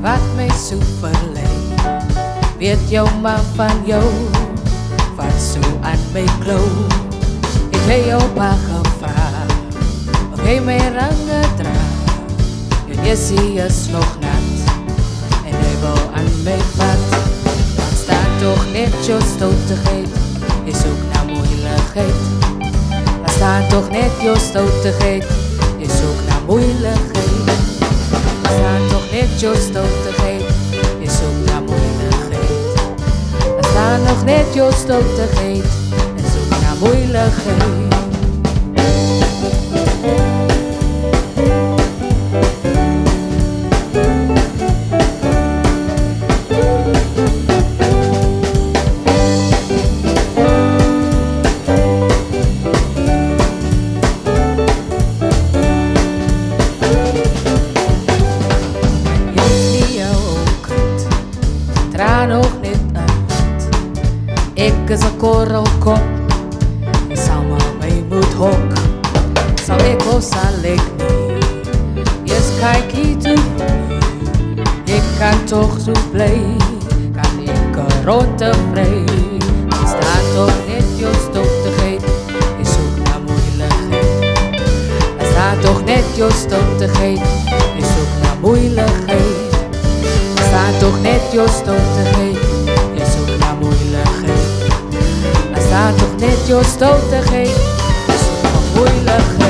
wat my so verlei? Weet jou maar van jou, wat so aan my klou? Ek het jou pa gevra, of jy my ringe dra? Jou nesie is nog nat, en jy wil aan my vat. Dan staan toch net jou stoutigheid, jy soek na moeiligheid. moeilijkheid. Laat staan toch net jouw stoutigheid. Je zoekt naar moeilijkheid. Laat staan toch net jouw stoutigheid. Je zoekt naar moeilijkheid. Laat staan nog net jouw stoutigheid. Je zoekt naar moeilijkheid. Ek is 'n korrelkop, jy sal maar my moet hok. Sal ek of sal ek nie, jy's kykie toe. Ek kan toch zo bly, kan ek 'n rotte vry. Jy staan toch net jou stoutigheid, jy soek na moeilikheid. Jy staan toch net jou stoutigheid, jy soek na moeilikheid. Jy staan toch net jou stoutigheid, jy soek na moeilikheid. Laat toch net jouw stoutigheid, is zo'n moeilijkheid.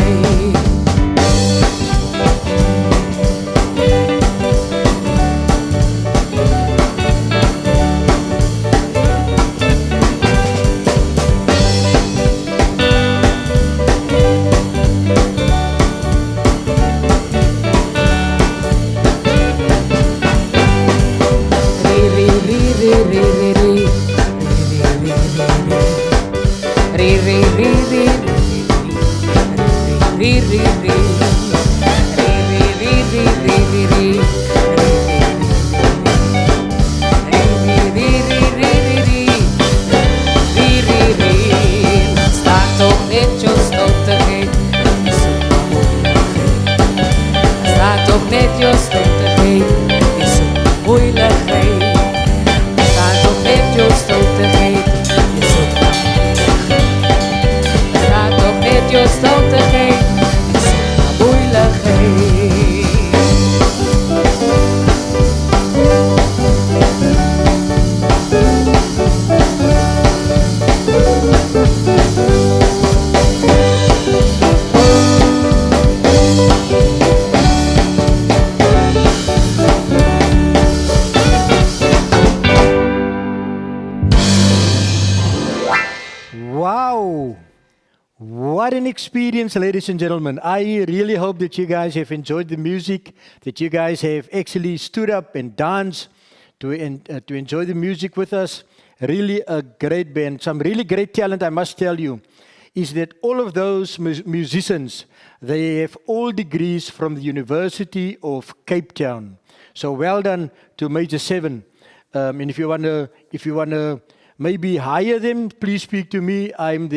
What an experience, ladies and gentlemen. I really hope that you guys have enjoyed the music, that you guys have actually stood up and danced to enjoy the music with us. Really a great band. Some really great talent, I must tell you, is that all of those musicians, they have all degrees from the University of Cape Town. So well done to Major 7. And if you wanna maybe hire them, please speak to me. I'm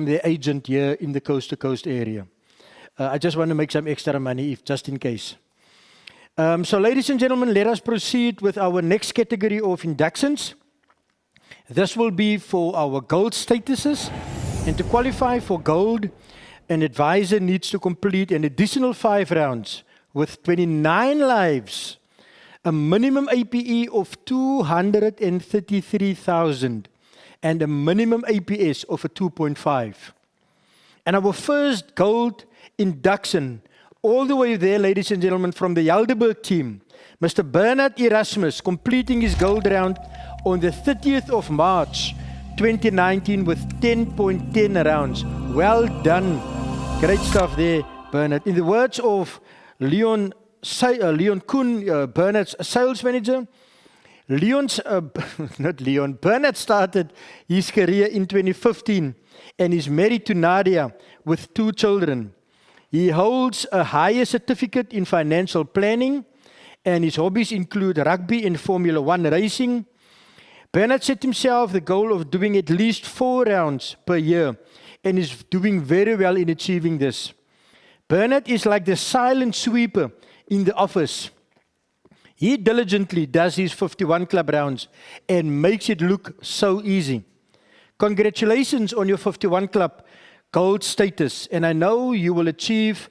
their agent here in the coast to coast area. I just want to make some extra money, just in case. So ladies and gentlemen, let us proceed with our next category of inductions. This will be for our gold statuses. And to qualify for gold, an advisor needs to complete an additional 5 rounds with 29 lives, a minimum APE of 233,000, and a minimum APS of a 2.5. And our first gold induction, all the way there, ladies and gentlemen, from the Helderberg team, Mr. Bernard Erasmus, completing his gold round on the 30th of March, 2019 with 10.10 rounds. Well done. Great stuff there, Bernard. In the words of Leon Kuhn, Bernard's sales manager, Bernard started his career in 2015 and is married to Nadia with 2 children. He holds a higher certificate in financial planning, and his hobbies include rugby and Formula 1 racing. Bernard set himself the goal of doing at least 4 rounds per year and is doing very well in achieving this. Bernard is like the silent sweeper in the office. He diligently does his 51 club rounds and makes it look so easy. Congratulations on your 51 club gold status, and I know you will achieve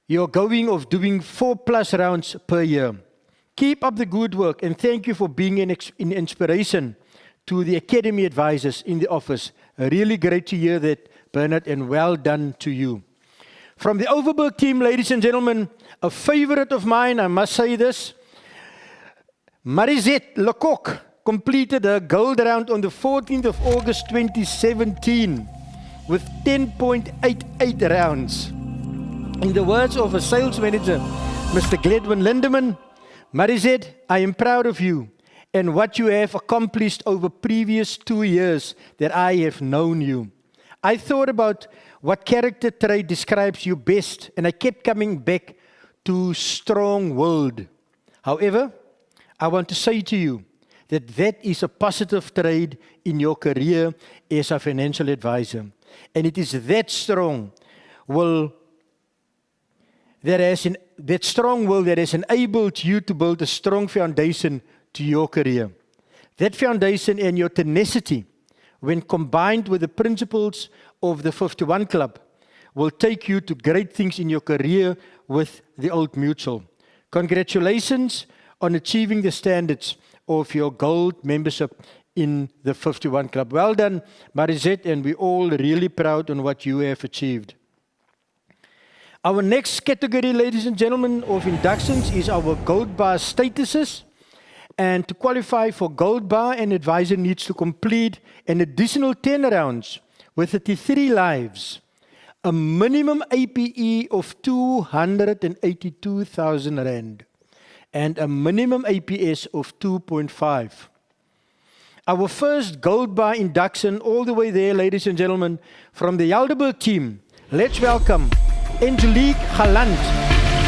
your going of doing 4+ rounds per year. Keep up the good work, and thank you for being an inspiration to the Academy advisors in the office. Really great to hear that, Bernard, and well done to you. From the Overberg team, ladies and gentlemen, a favorite of mine, I must say this, Marizette Lecoq completed her gold round on the 14th of August 2017 with 10.88 rounds. In the words of a sales manager, Mr. Gledwin Lindeman, Marizette, I am proud of you and what you have accomplished over previous 2 years that I have known you. I thought about what character trait describes you best, and I kept coming back to strong-willed. However, I want to say to you that that is a positive trait in your career as a financial advisor. And it is that strong will that has enabled you to build a strong foundation to your career. That foundation and your tenacity, when combined with the principles of the 51 Club, will take you to great things in your career with the Old Mutual. Congratulations on achieving the standards of your gold membership in the 51 Club. Well done, Marizette, and we're all really proud on what you have achieved. Our next category, ladies and gentlemen, of inductions is our Gold Bar statuses. And to qualify for Gold Bar, an advisor needs to complete an additional 10 rounds with 33 lives, a minimum APE of 282,000 Rand, and a minimum APS of 2.5. Our first Gold Bar induction, all the way there, ladies and gentlemen, from the Helderberg team. Let's welcome Angelique Galant.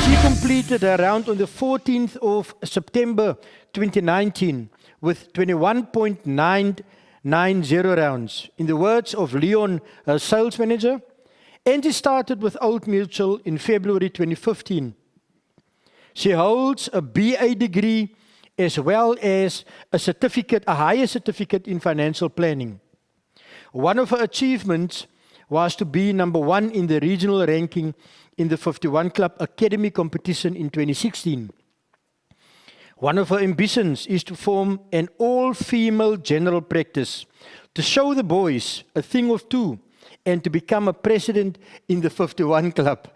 She completed her round on the 14th of September 2019 with 21.990 rounds. In the words of Leon, her sales manager, Angie started with Old Mutual in February 2015. She holds a BA degree as well as a higher certificate in financial planning. One of her achievements was to be #1 in the regional ranking in the 51 Club Academy competition in 2016. One of her ambitions is to form an all-female general practice, to show the boys a thing of two, and to become a president in the 51 Club.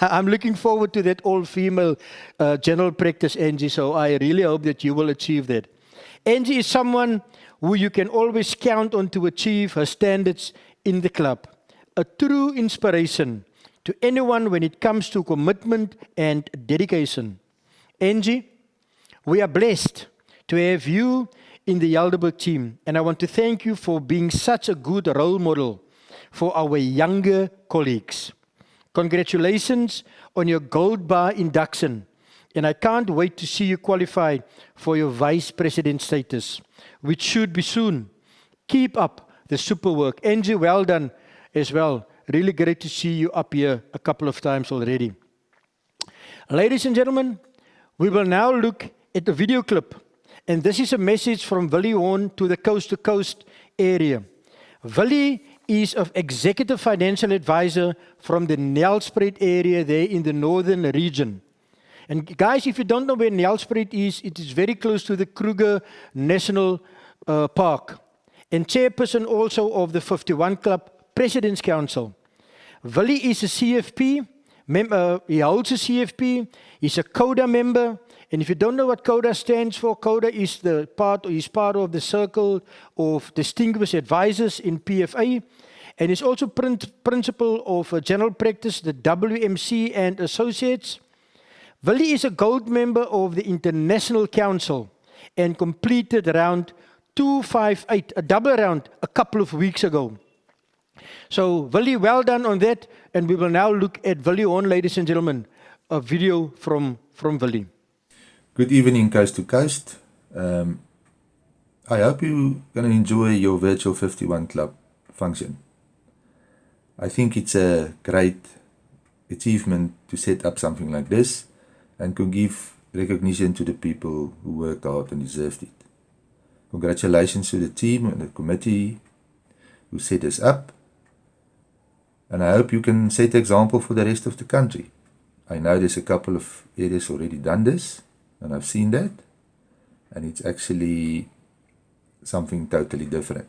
I'm looking forward to that all-female general practice, Angie, so I really hope that you will achieve that. Angie is someone who you can always count on to achieve her standards in the club. A true inspiration to anyone when it comes to commitment and dedication. Angie, we are blessed to have you in the Helderberg team, and I want to thank you for being such a good role model for our younger colleagues. Congratulations on your Gold Bar induction, and I can't wait to see you qualify for your Vice President status, which should be soon. Keep up the super work. Angie, well done as well. Really great to see you up here a couple of times already. Ladies and gentlemen, we will now look at the video clip. And this is a message from Willie Horn to the coast-to-coast area. Willie is an executive financial advisor from the Nelspruit area there in the northern region. And guys, if you don't know where Nelspruit is, it is very close to the Kruger National Park. And chairperson also of the 51 Club President's Council. Willie is a CFP, he holds a CFP, he's a CODA member, and if you don't know what CODA stands for, CODA is part of the Circle of Distinguished Advisors in PFA, and is also principal of general practice, the WMC and Associates. Willie is a gold member of the International Council and completed round 258, a double round, a couple of weeks ago. So, Willie, well done on that. And we will now look at Willie Horn, ladies and gentlemen, a video from Willie. Good evening, Coast to Coast. I hope you're going to enjoy your virtual 51 Club function. I think it's a great achievement to set up something like this and to give recognition to the people who worked hard and deserved it. Congratulations to the team and the committee who set this up. And I hope you can set example for the rest of the country. I know there's a couple of areas already done this, and I've seen that. And it's actually something totally different.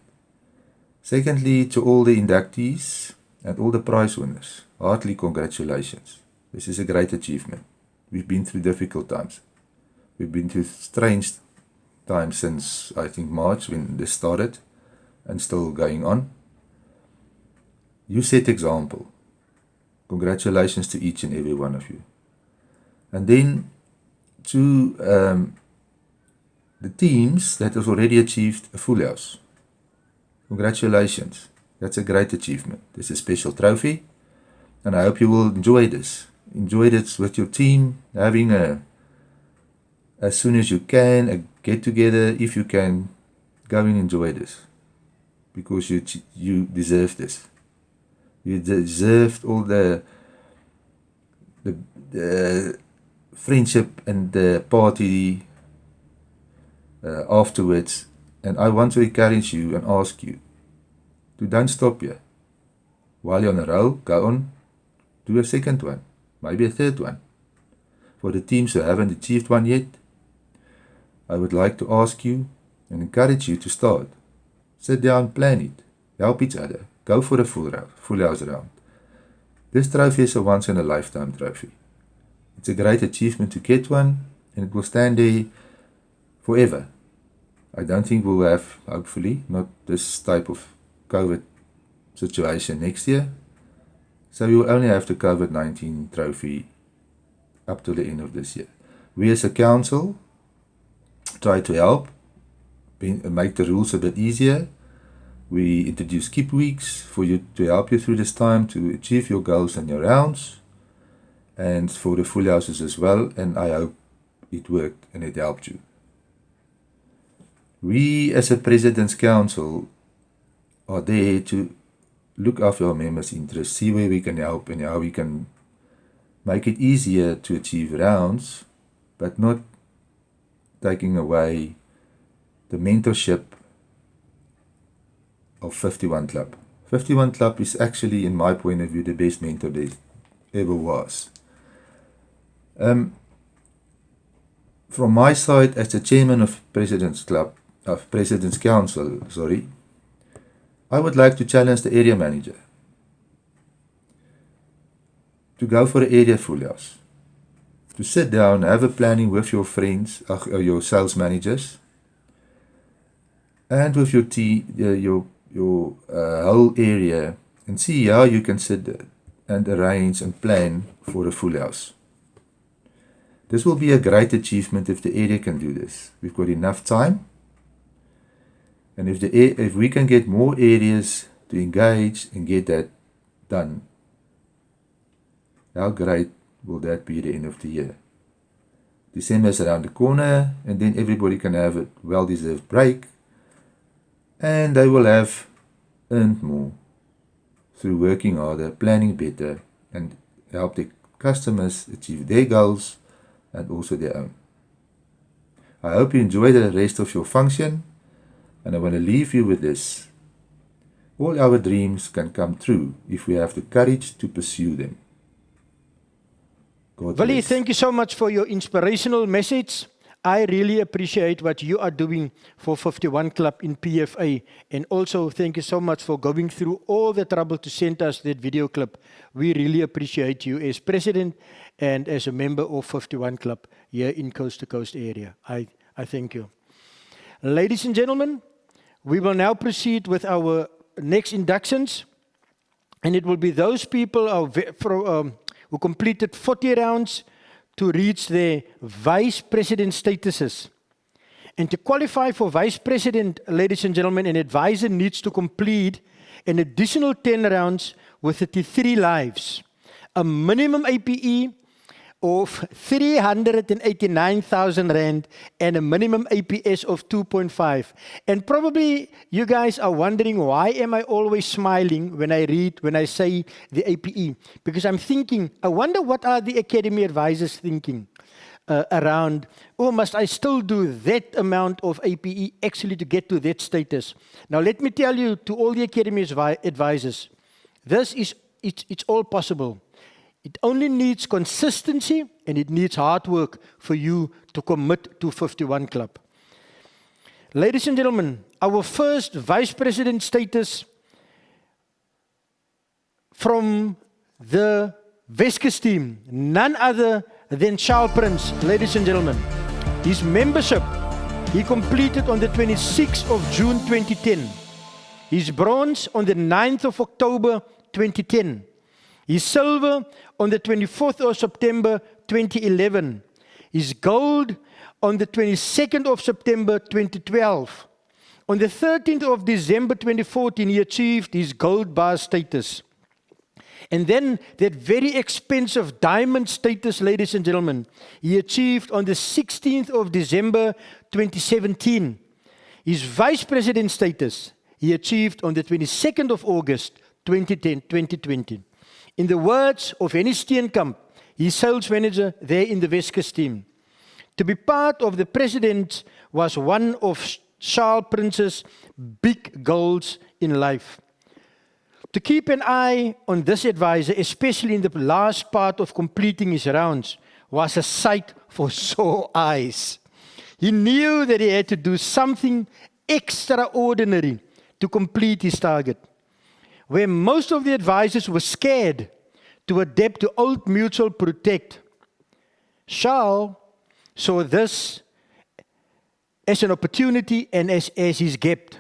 Secondly, to all the inductees and all the prize winners, heartily congratulations. This is a great achievement. We've been through difficult times. We've been through strange times since, I think, March when this started and still going on. You set example. Congratulations to each and every one of you. And then to the teams that have already achieved a full house. Congratulations. That's a great achievement. It's a special trophy, and I hope you will enjoy this. Enjoy this with your team, having as soon as you can, a get together. If you can, go and enjoy this, because you deserve this. You deserved all the friendship and the party afterwards. And I want to encourage you and ask you to don't stop here. While you're on a roll, go on, do a second one, maybe a third one. For the teams who haven't achieved one yet, I would like to ask you and encourage you to start. Sit down, plan it, help each other, go for a full house round. This trophy is a once in a lifetime trophy. It's a great achievement to get one, and it will stand there forever. I don't think we'll have, hopefully, not this type of COVID situation next year. So we will only have the COVID-19 trophy up to the end of this year. We as a council try to help, make the rules a bit easier. We introduce keep weeks for you to help you through this time to achieve your goals and your rounds, and for the full houses as well, and I hope it worked and it helped you. We as a President's Council are there to look after our members' interests, see where we can help and how we can make it easier to achieve rounds, but not taking away the mentorship of 51 Club. 51 Club is actually, in my point of view, the best mentor there ever was. From my side, as the chairman of President's Council, I would like to challenge the area manager to go for an area full house, to sit down, have a planning with your friends, your sales managers, and with your whole area, and see how you can sit and arrange and plan for a full house. This will be a great achievement if the area can do this. We've got enough time, and if we can get more areas to engage and get that done, how great will that be at the end of the year? December is around the corner, and then everybody can have a well-deserved break, and they will have earned more through working harder, planning better, and help the customers achieve their goals and also their own. I hope you enjoy the rest of your function, and I want to leave you with this. All our dreams can come true if we have the courage to pursue them. God Willie, bless. thank you so much for your inspirational message. I really appreciate what you are doing for 51 Club in PFA. And also, thank you so much for going through all the trouble to send us that video clip. We really appreciate you as president and as a member of 51 Club here in Coast to Coast area. I thank you. Ladies and gentlemen, we will now proceed with our next inductions. And it will be those people who completed 40 rounds to reach their vice president statuses. And to qualify for vice president, ladies and gentlemen, an advisor needs to complete an additional 10 rounds with 33 lives, a minimum APE of 389,000 Rand and a minimum APS of 2.5. And probably you guys are wondering, why am I always smiling when I say the APE? Because I'm thinking, I wonder what are the academy advisors thinking around, must I still do that amount of APE actually to get to that status? Now let me tell you, to all the academy advisors, it's all possible. It only needs consistency and it needs hard work for you to commit to 51 Club. Ladies and gentlemen, our first vice president status from the Weskus team, none other than Charles Prince, ladies and gentlemen. His membership, he completed on the 26th of June 2010. His bronze on the 9th of October 2010. His silver on the 24th of September 2011. His gold on the 22nd of September 2012. On the 13th of December 2014, he achieved his gold bar status. And then that very expensive diamond status, ladies and gentlemen, he achieved on the 16th of December 2017. His vice president status, he achieved on the 22nd of August 2020. In the words of Henny Steenkamp, his sales manager there in the Weskus team, to be part of the president was one of Charles Prince's big goals in life. To keep an eye on this advisor, especially in the last part of completing his rounds, was a sight for sore eyes. He knew that he had to do something extraordinary to complete his target. Where most of the advisors were scared to adapt to Old Mutual Protect, Charles saw this as an opportunity and as his gift.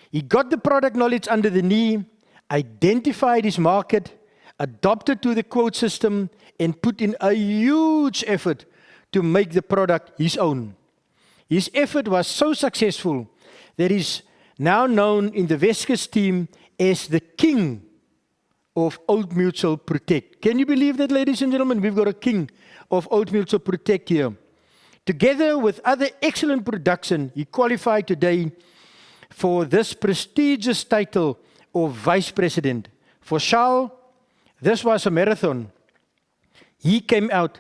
He got the product knowledge under the knee, identified his market, adopted to the quote system, and put in a huge effort to make the product his own. His effort was so successful that he's now known in the Weskus team as the king of Old Mutual Protect. Can you believe that, ladies and gentlemen? We've got a king of Old Mutual Protect here. Together with other excellent production, he qualified today for this prestigious title of Vice President. For Charles, this was a marathon. He came out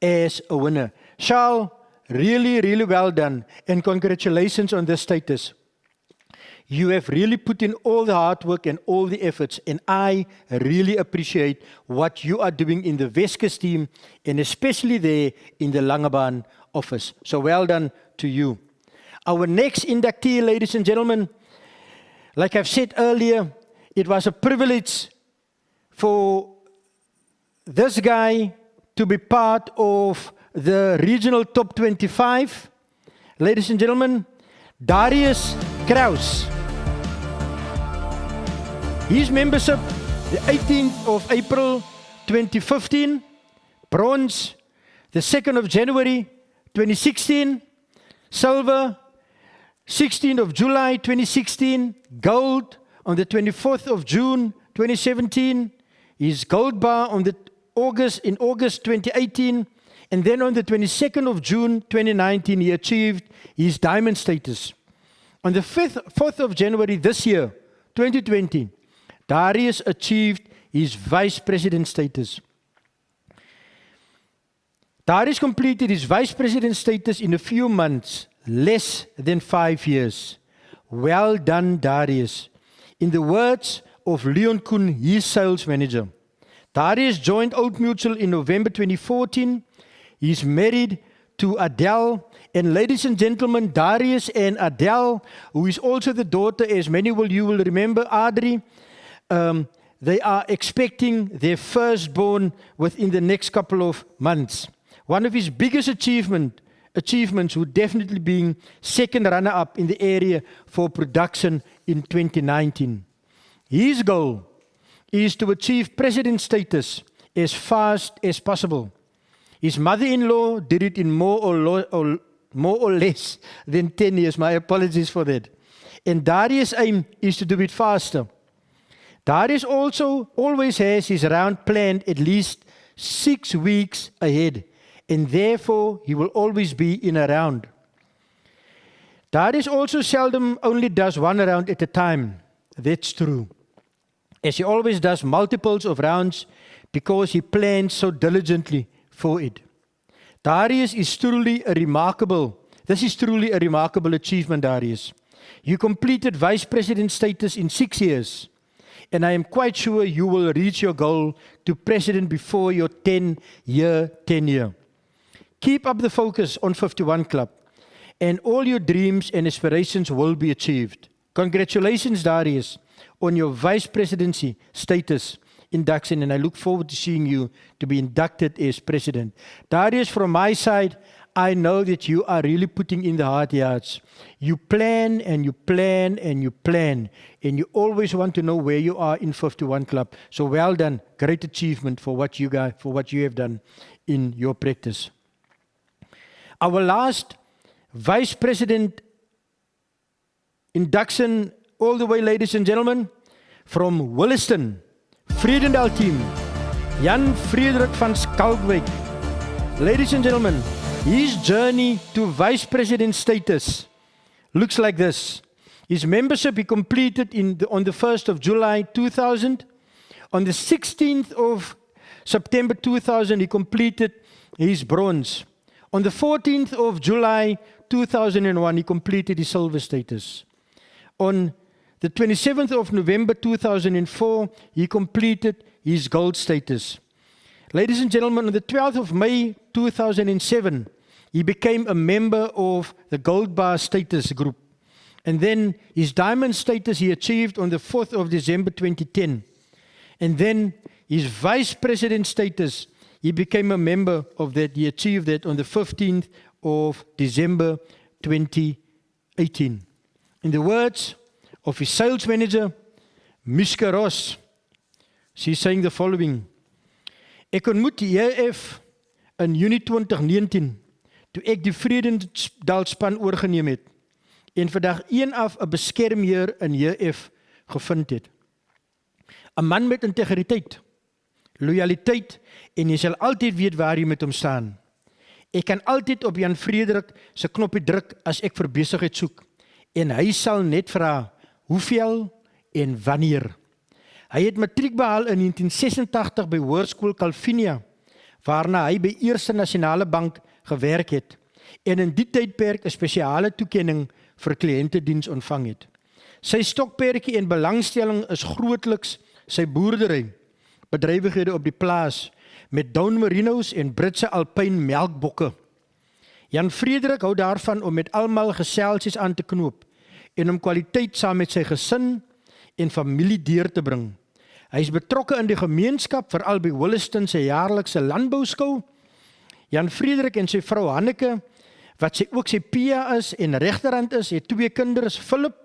as a winner. Charles, really, really well done, and congratulations on this status. You have really put in all the hard work and all the efforts, and I really appreciate what you are doing in the Weskus team, and especially there in the Langebaan office. So well done to you. Our next inductee, ladies and gentlemen, like I've said earlier, it was a privilege for this guy to be part of the regional top 25. Ladies and gentlemen, Darius Kraus. His membership, the 18th of April 2015, bronze, the 2nd of January 2016, silver, 16th of July 2016, gold on the 24th of June 2017, his gold bar on the August 2018, and then on the 22nd of June 2019, he achieved his diamond status. On the 4th of January this year, 2020, Darius achieved his vice president status. Darius completed his vice president status in a few months, less than 5 years. Well done, Darius. In the words of Leon Koen, his sales manager, Darius joined Old Mutual in November 2014. He's married to Adele. And ladies and gentlemen, Darius and Adele, who is also the daughter, as many of you will remember, Adri, they are expecting their firstborn within the next couple of months. One of his biggest achievements would definitely be second runner-up in the area for production in 2019. His goal is to achieve president status as fast as possible. His mother-in-law did it in more or less than 10 years. My apologies for that. And Darius' aim is to do it faster. Darius also always has his round planned at least 6 weeks ahead, and therefore he will always be in a round. Darius also seldom only does one round at a time. That's true, as he always does multiples of rounds because he plans so diligently for it. Darius is truly a remarkable achievement, Darius. You completed vice president status in 6 years, and I am quite sure you will reach your goal to president before your 10-year tenure. Keep up the focus on 51 Club and all your dreams and aspirations will be achieved. Congratulations, Darius, on your vice presidency status induction, and I look forward to seeing you to be inducted as president. Darius, from my side, I know that you are really putting in the hard yards. You plan and you plan and you plan, and you always want to know where you are in 51 Club. So well done, great achievement for what you have done in your practice. Our last vice president induction, all the way, ladies and gentlemen, from Williston, Vredendal team, Jan Frederik van Skalkwijk. Ladies and gentlemen, his journey to vice president status looks like this. His membership he completed on the 1st of July 2000. On the 16th of September 2000, he completed his bronze. On the 14th of July 2001, he completed his silver status. On the 27th of November 2004, he completed his gold status. Ladies and gentlemen, on the 12th of May 2007, he became a member of the Gold Bar status group. And then his diamond status he achieved on the 4th of December 2010. And then his vice president status, he became a member of that. He achieved that on the 15th of December 2018. In the words of his sales manager, Mishka Ross, she's saying the following: Ek ontmoet die JF in Junie 2019, toe ek die Vredendal-span oorgeneem het, en vandag 1 af 'n beskermheer in JF gevind het. 'n Man met integriteit, loyaliteit, en jy sal altyd weet waar jy met hom staan. Ek kan altyd op Jan Frederik se knoppie druk as ek vir besigheid soek, en hy sal net vra hoeveel en wanneer. Hy het matriek behaal in 1986 by Hoërskool Calvinia, waarna hy by Eerste Nasionale Bank gewerk het, en in die tydperk 'n spesiale toekenning vir kliëntediens ontvang het. Sy stokperdjie en belangstelling is grootliks sy boerdery, bedrywighede op die plaas, met Down Merinos en Britse Alpyn melkbokke. Jan Frederik hou daarvan om met almal geselsies aan te knoop, en om kwaliteit saam met sy gesin en familie deur te bring. Hy is betrokke in die gemeenskap, veral by Williston se jaarlikse landbouskou. Jan Frederik en sy vrou Hanneke, wat sy ook sy PA is en regterhand is, het 2 kinders, Philip,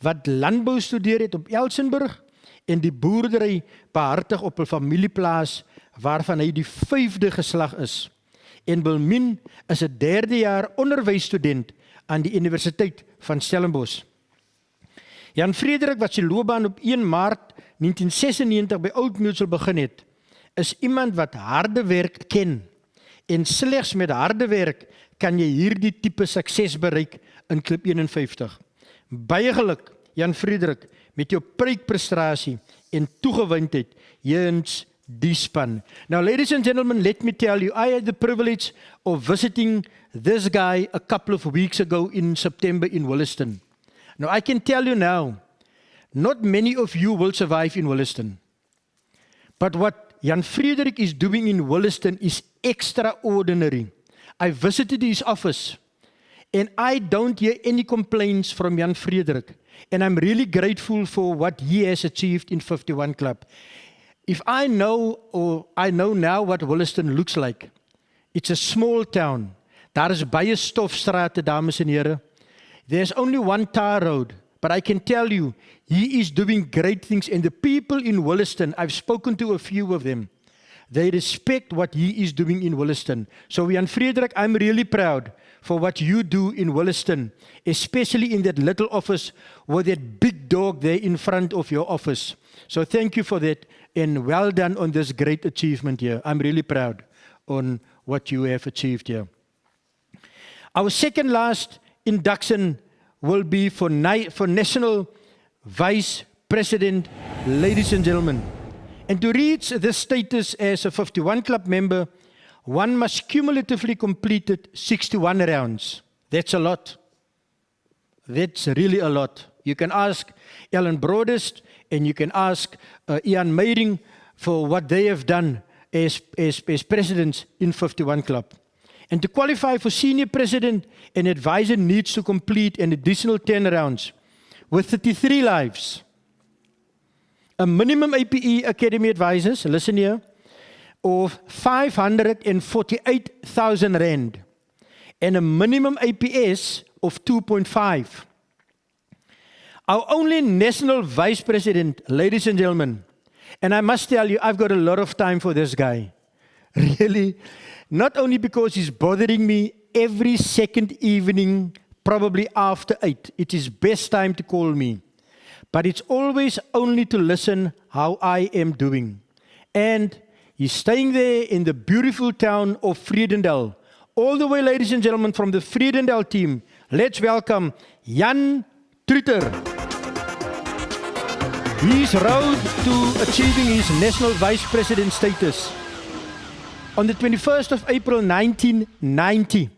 wat landbou studeer het op Elsenburg, en die boerdery behartig op 'n familieplaas, waarvan hy die 5de geslag is. En Wilmien is 'n 3de jaar onderwysstudent aan die Universiteit van Stellenbosch. Jan Frederik, wat sy loopbaan op 1 Maart 1996 by Oud Mutual begin het, is iemand wat harde werk ken, en slegs met harde werk kan jy hierdie tipe sukses bereik in Klip 51. Baie geluk, Jan Frederik, met jou preekprestasie en toegewydheid jeens die span. Now, ladies and gentlemen, let me tell you, I had the privilege of visiting this guy a couple of weeks ago in September in Williston. Now, I can tell you now, not many of you will survive in Williston. But what Jan Frederik is doing in Williston is extraordinary. I visited his office, and I don't hear any complaints from Jan Frederik. And I'm really grateful for what he has achieved in 51 Club. If I know now what Williston looks like, it's a small town. Daar is baie stofstrate, dames en here. There's only one tar road, but I can tell you, he is doing great things. And the people in Williston, I've spoken to a few of them, they respect what he is doing in Williston. So Jan Frederik, I'm really proud for what you do in Williston, especially in that little office with that big dog there in front of your office. So thank you for that, and well done on this great achievement here. I'm really proud on what you have achieved here. Our second last induction will be for National Vice President, ladies and gentlemen. And to reach this status as a 51 Club member, one must cumulatively completed 61 rounds. That's a lot. That's really a lot. You can ask Ellen Brodest and you can ask Ian Meiring for what they have done as presidents in 51 Club. And to qualify for senior president, an advisor needs to complete an additional 10 rounds with 33 lives. A minimum APE Academy advisors, listen here, of 548,000 rand and a minimum APS of 2.5. Our only national vice president, ladies and gentlemen, and I must tell you, I've got a lot of time for this guy. Really, not only because he's bothering me every second evening, probably after 8. It is best time to call me. But it's always only to listen how I am doing. And he's staying there in the beautiful town of Vredendal. All the way, ladies and gentlemen, from the Vredendal team, let's welcome Jan Truter. His road to achieving his national vice president status. On the 21st of April 1990,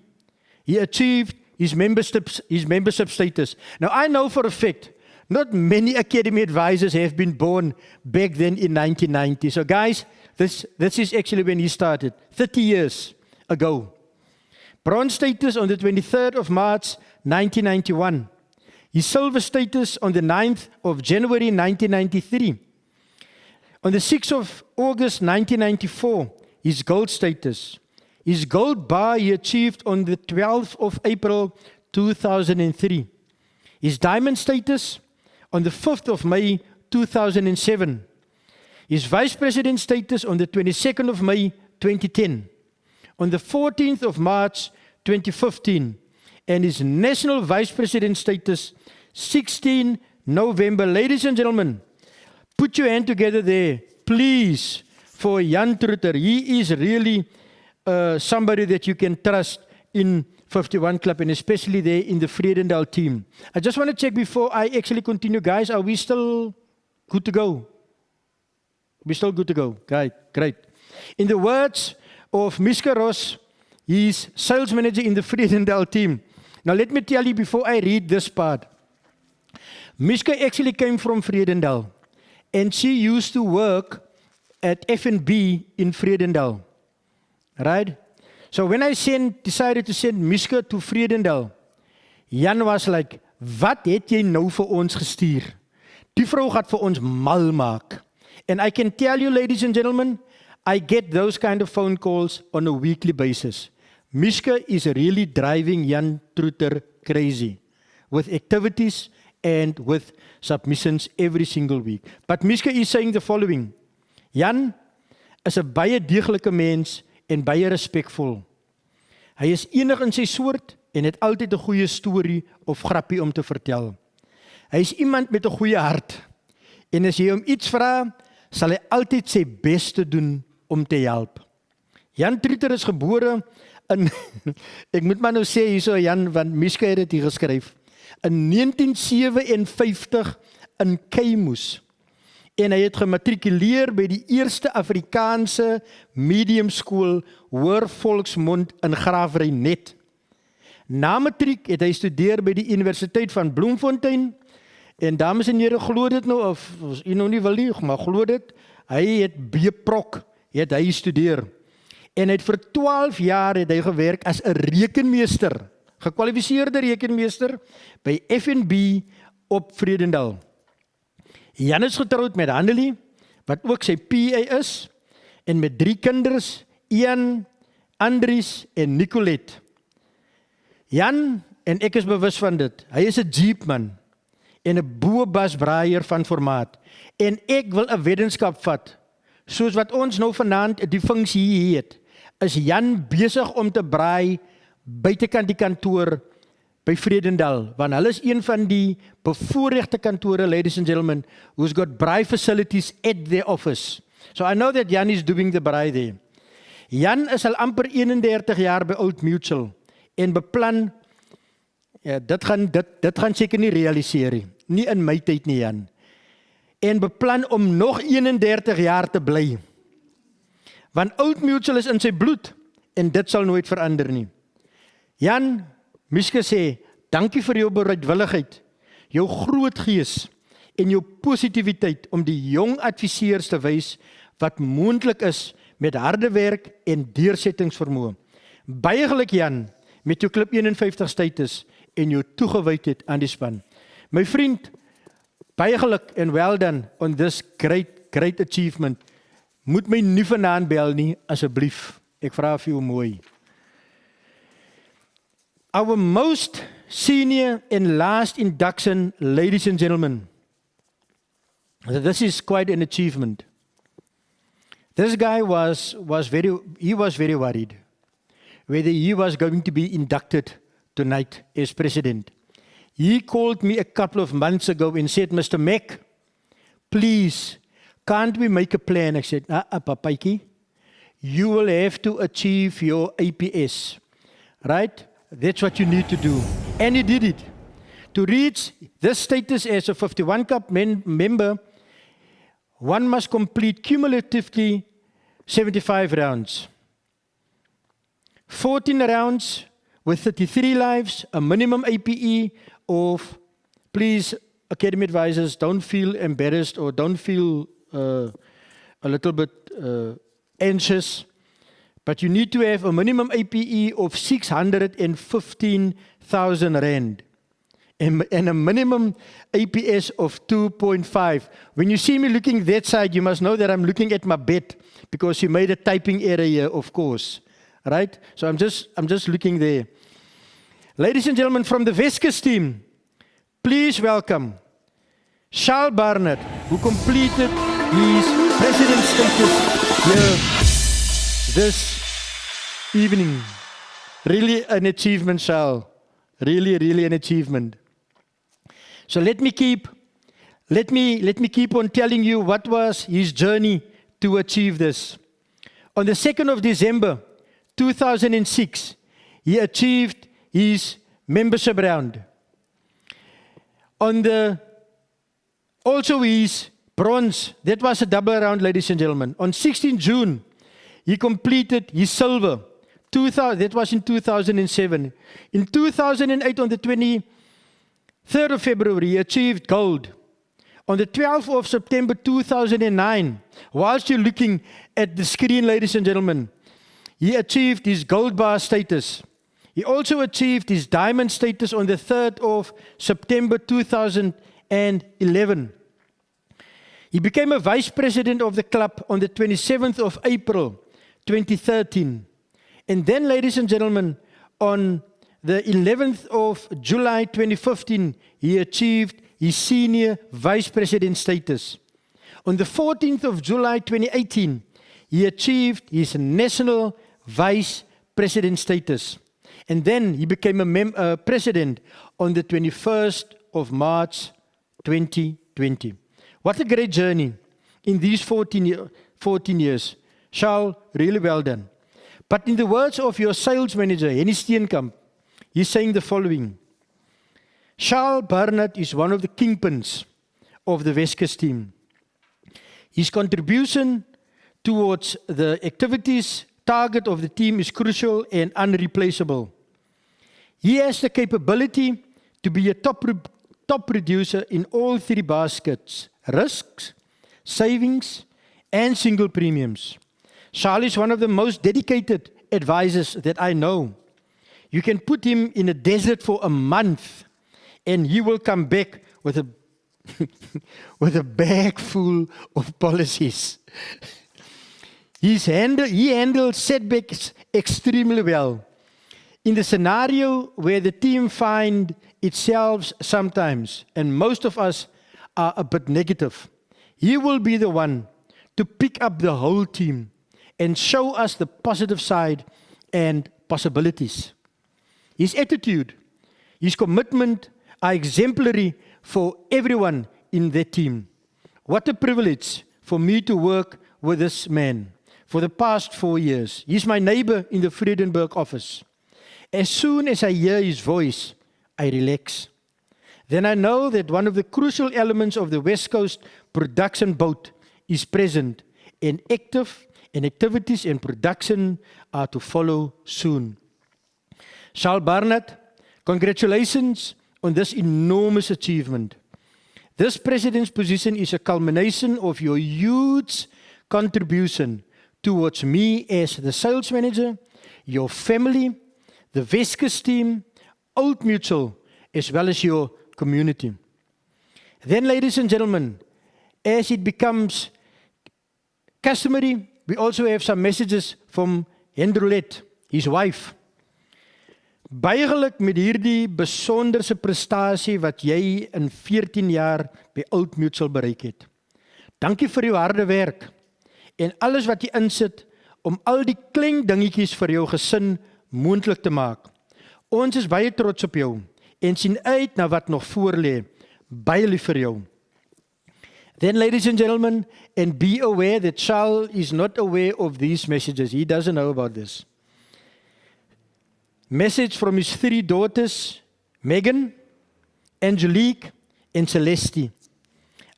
he achieved his membership status. Now, I know for a fact, not many academy advisors have been born back then in 1990. So guys, this is actually when he started, 30 years ago. Bronze status on the 23rd of March 1991. His silver status on the 9th of January 1993. On the 6th of August 1994, his gold status. His gold bar he achieved on the 12th of April 2003. His diamond status on the 5th of May 2007. His vice president status on the 22nd of May 2010. On the 14th of March 2015. And his national vice president status 16 November. Ladies and gentlemen, put your hand together there, please, for Jan Truter. He is really somebody that you can trust in 51 Club, and especially there in the Vredendal team. I just want to check before I actually continue, guys. Are we still good to go? We're still good to go. Great. In the words of Mishka Ross, he's sales manager in the Vredendal team. Now let me tell you before I read this part. Mishka actually came from Vredendal, and she used to work at F&B in Vredendal. Right? So when I decided to send Mishka to Vredendal, Jan was like, wat het jy nou vir ons gestuur? Die vrou gaat vir ons mal maak. And I can tell you, ladies and gentlemen, I get those kind of phone calls on a weekly basis. Mishka is really driving Jan Truter crazy with activities and with submissions every single week. But Mishka is saying the following. Jan is 'n baie deeglike mens en baie respekvol. Hy is enig in sy soort en het altyd 'n goeie storie of grappie om te vertel. Hy is iemand met 'n goeie hart. En as jy hom iets vra, sal hy altyd sy beste doen om te help. Jan Truter is gebore in ek moet maar nou sê hierso Jan, want Mishka het dit hier geskryf. In 1957 in Keimus. En hy het gematrikuleer by die eerste Afrikaanse mediumskool Hoër Volksmond in Graafrenet. Na matriek het hy studeer by die Universiteit van Bloemfontein. En dames en here, glo dit nou of jy nou nie wil nie, maar glo dit, hy het B.Proc, het hy studeer. En hy het vir 12 jaar het hy gewerk as 'n rekenmeester, gekwalifiseerde rekenmeester by F&B op Vredendal. Jan is getroud met Handelie, wat ook sy PA is, en met 3 kinders, Ian, Andries en Nicolette. Jan, en ek is bewus van dit, hy is 'n jeepman en 'n boobasbraaier van formaat. En ek wil 'n weddenskap vat, soos wat ons nou vanaand die funksie hier het, is Jan besig om te braai buitekant die kantoor by Vredendal, want hulle is een van die bevoorregte kantore, ladies and gentlemen, who's got braai facilities at their office. So I know that Jan is doing the braai there. Jan is al amper 31 jaar by Old Mutual en beplan, ja, dit gaan seker nie realiseer nie in my tyd nie, Jan, en beplan om nog 31 jaar te bly. Want Old Mutual is in sy bloed en dit sal nooit verander nie. Jan, Mishka sê, dankie vir jou bereidwilligheid, jou groot gees en jou positiwiteit om die jong adviseurs te wys wat moontlik is met harde werk en deursettingsvermoë. Baie geluk Jan, met jou klip 51 status en jou toegewyd het aan die span. My vriend, baie geluk and well done on this great achievement. Moet my nie vanaand bel nie, asseblief. Ek vra vir jou mooi. Our most senior and last induction, ladies and gentlemen. This is quite an achievement. This guy was very worried whether he was going to be inducted tonight as president. He called me a couple of months ago and said, Mr. Mac, please, can't we make a plan? I said, Papaiki, you will have to achieve your APS, right? That's what you need to do. And he did it. To reach this status as a 51 Cup member, one must complete cumulatively 75 rounds. 14 rounds with 33 lives, a minimum APE of, please, Academy advisors, don't feel embarrassed or don't feel a little bit anxious, but you need to have a minimum APE of 615,000 Rand and a minimum APS of 2.5. When you see me looking that side, you must know that I'm looking at my bed because you made a typing error here, of course. Right? So I'm just looking there. Ladies and gentlemen, from the Weskus team, please welcome Charles Barnett, who completed his president's status here this evening. Really an achievement, Charles. Really an achievement. So let me keep on telling you what was his journey to achieve this. On the 2nd of December, 2006, he achieved his membership round. Also his bronze, that was a double round, ladies and gentlemen. On 16 June, he completed his silver. That was in 2007. In 2008, on the 23rd of February, he achieved gold. On the 12th of September 2009, whilst you're looking at the screen, ladies and gentlemen, he achieved his gold bar status. He also achieved his diamond status on the 3rd of September 2011. He became a vice president of the club on the 27th of April 2013. And then, ladies and gentlemen, on the 11th of July 2015, he achieved his senior vice president status. On the 14th of July 2018, he achieved his national vice president status. And then he became a president on the 21st of March 2020. What a great journey in these 14 years. Charles, really well done. But in the words of your sales manager, Henny Steenkamp, he's saying the following. Charles Barnett is one of the kingpins of the Weskus team. His contribution towards the activities target of the team is crucial and unreplaceable. He has the capability to be a top producer in all three baskets, risks, savings, and single premiums. Charles is one of the most dedicated advisors that I know. You can put him in a desert for a month and he will come back with a with a bag full of policies. He handles setbacks extremely well. In the scenario where the team find itself sometimes, and most of us are a bit negative, he will be the one to pick up the whole team and show us the positive side and possibilities. His attitude, his commitment are exemplary for everyone in the team. What a privilege for me to work with this man for the past 4 years. He's my neighbor in the Vredenburg office. As soon as I hear his voice, I relax. Then I know that one of the crucial elements of the West Coast production boat is present and active, and activities and production are to follow soon. Charles Barnett, congratulations on this enormous achievement. This president's position is a culmination of your huge contribution towards me as the sales manager, your family, the Weskus team, Old Mutual, as well as your community. Then, ladies and gentlemen, as it becomes customary, we also have some messages from Hendrolet, his wife. Baie geluk met hierdie besonderse prestasie wat jy in 14 jaar by Old Mutual bereik het. Dankie vir jou harde werk en alles wat jy insit om al die klein dingetjies vir jou gesin moontlik te maak. Ons is baie trots op jou en sien uit na wat nog voorlê. Baie lief vir jou. Then, ladies and gentlemen, and be aware that Charles is not aware of these messages. He doesn't know about this. Message from his 3 daughters, Megan, Angelique, and Celeste.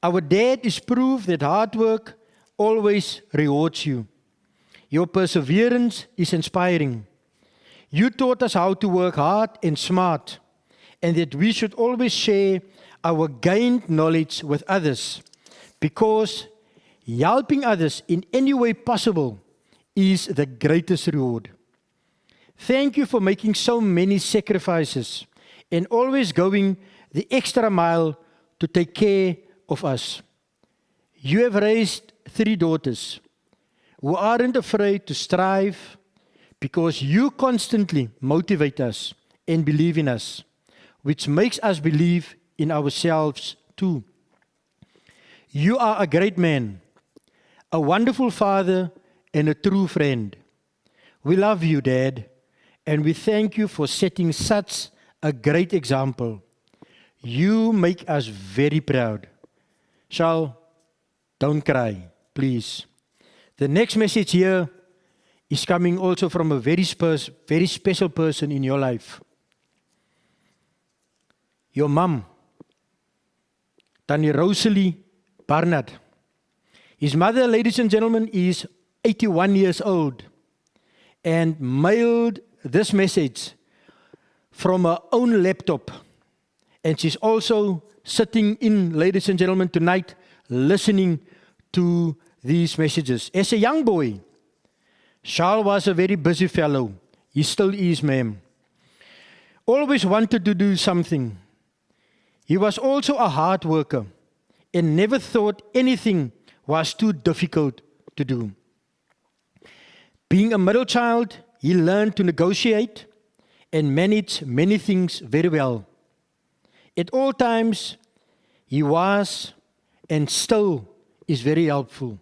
Our dad is proof that hard work always rewards you. Your perseverance is inspiring. You taught us how to work hard and smart, and that we should always share our gained knowledge with others, because helping others in any way possible is the greatest reward. Thank you for making so many sacrifices and always going the extra mile to take care of us. You have raised 3 daughters who aren't afraid to strive because you constantly motivate us and believe in us, which makes us believe in ourselves too. You are a great man, a wonderful father, and a true friend. We love you, Dad, and we thank you for setting such a great example. You make us very proud. Charles, don't cry, please. The next message here is coming also from a very special person in your life. Your mom, Tannie Rosalie Barnard. His mother, ladies and gentlemen, is 81 years old and mailed this message from her own laptop. And she's also sitting in, ladies and gentlemen, tonight, listening to these messages. As a young boy, Charles was a very busy fellow. He still is, ma'am. Always wanted to do something. He was also a hard worker and never thought anything was too difficult to do. Being a middle child, he learned to negotiate and manage many things very well. At all times, he was and still is very helpful.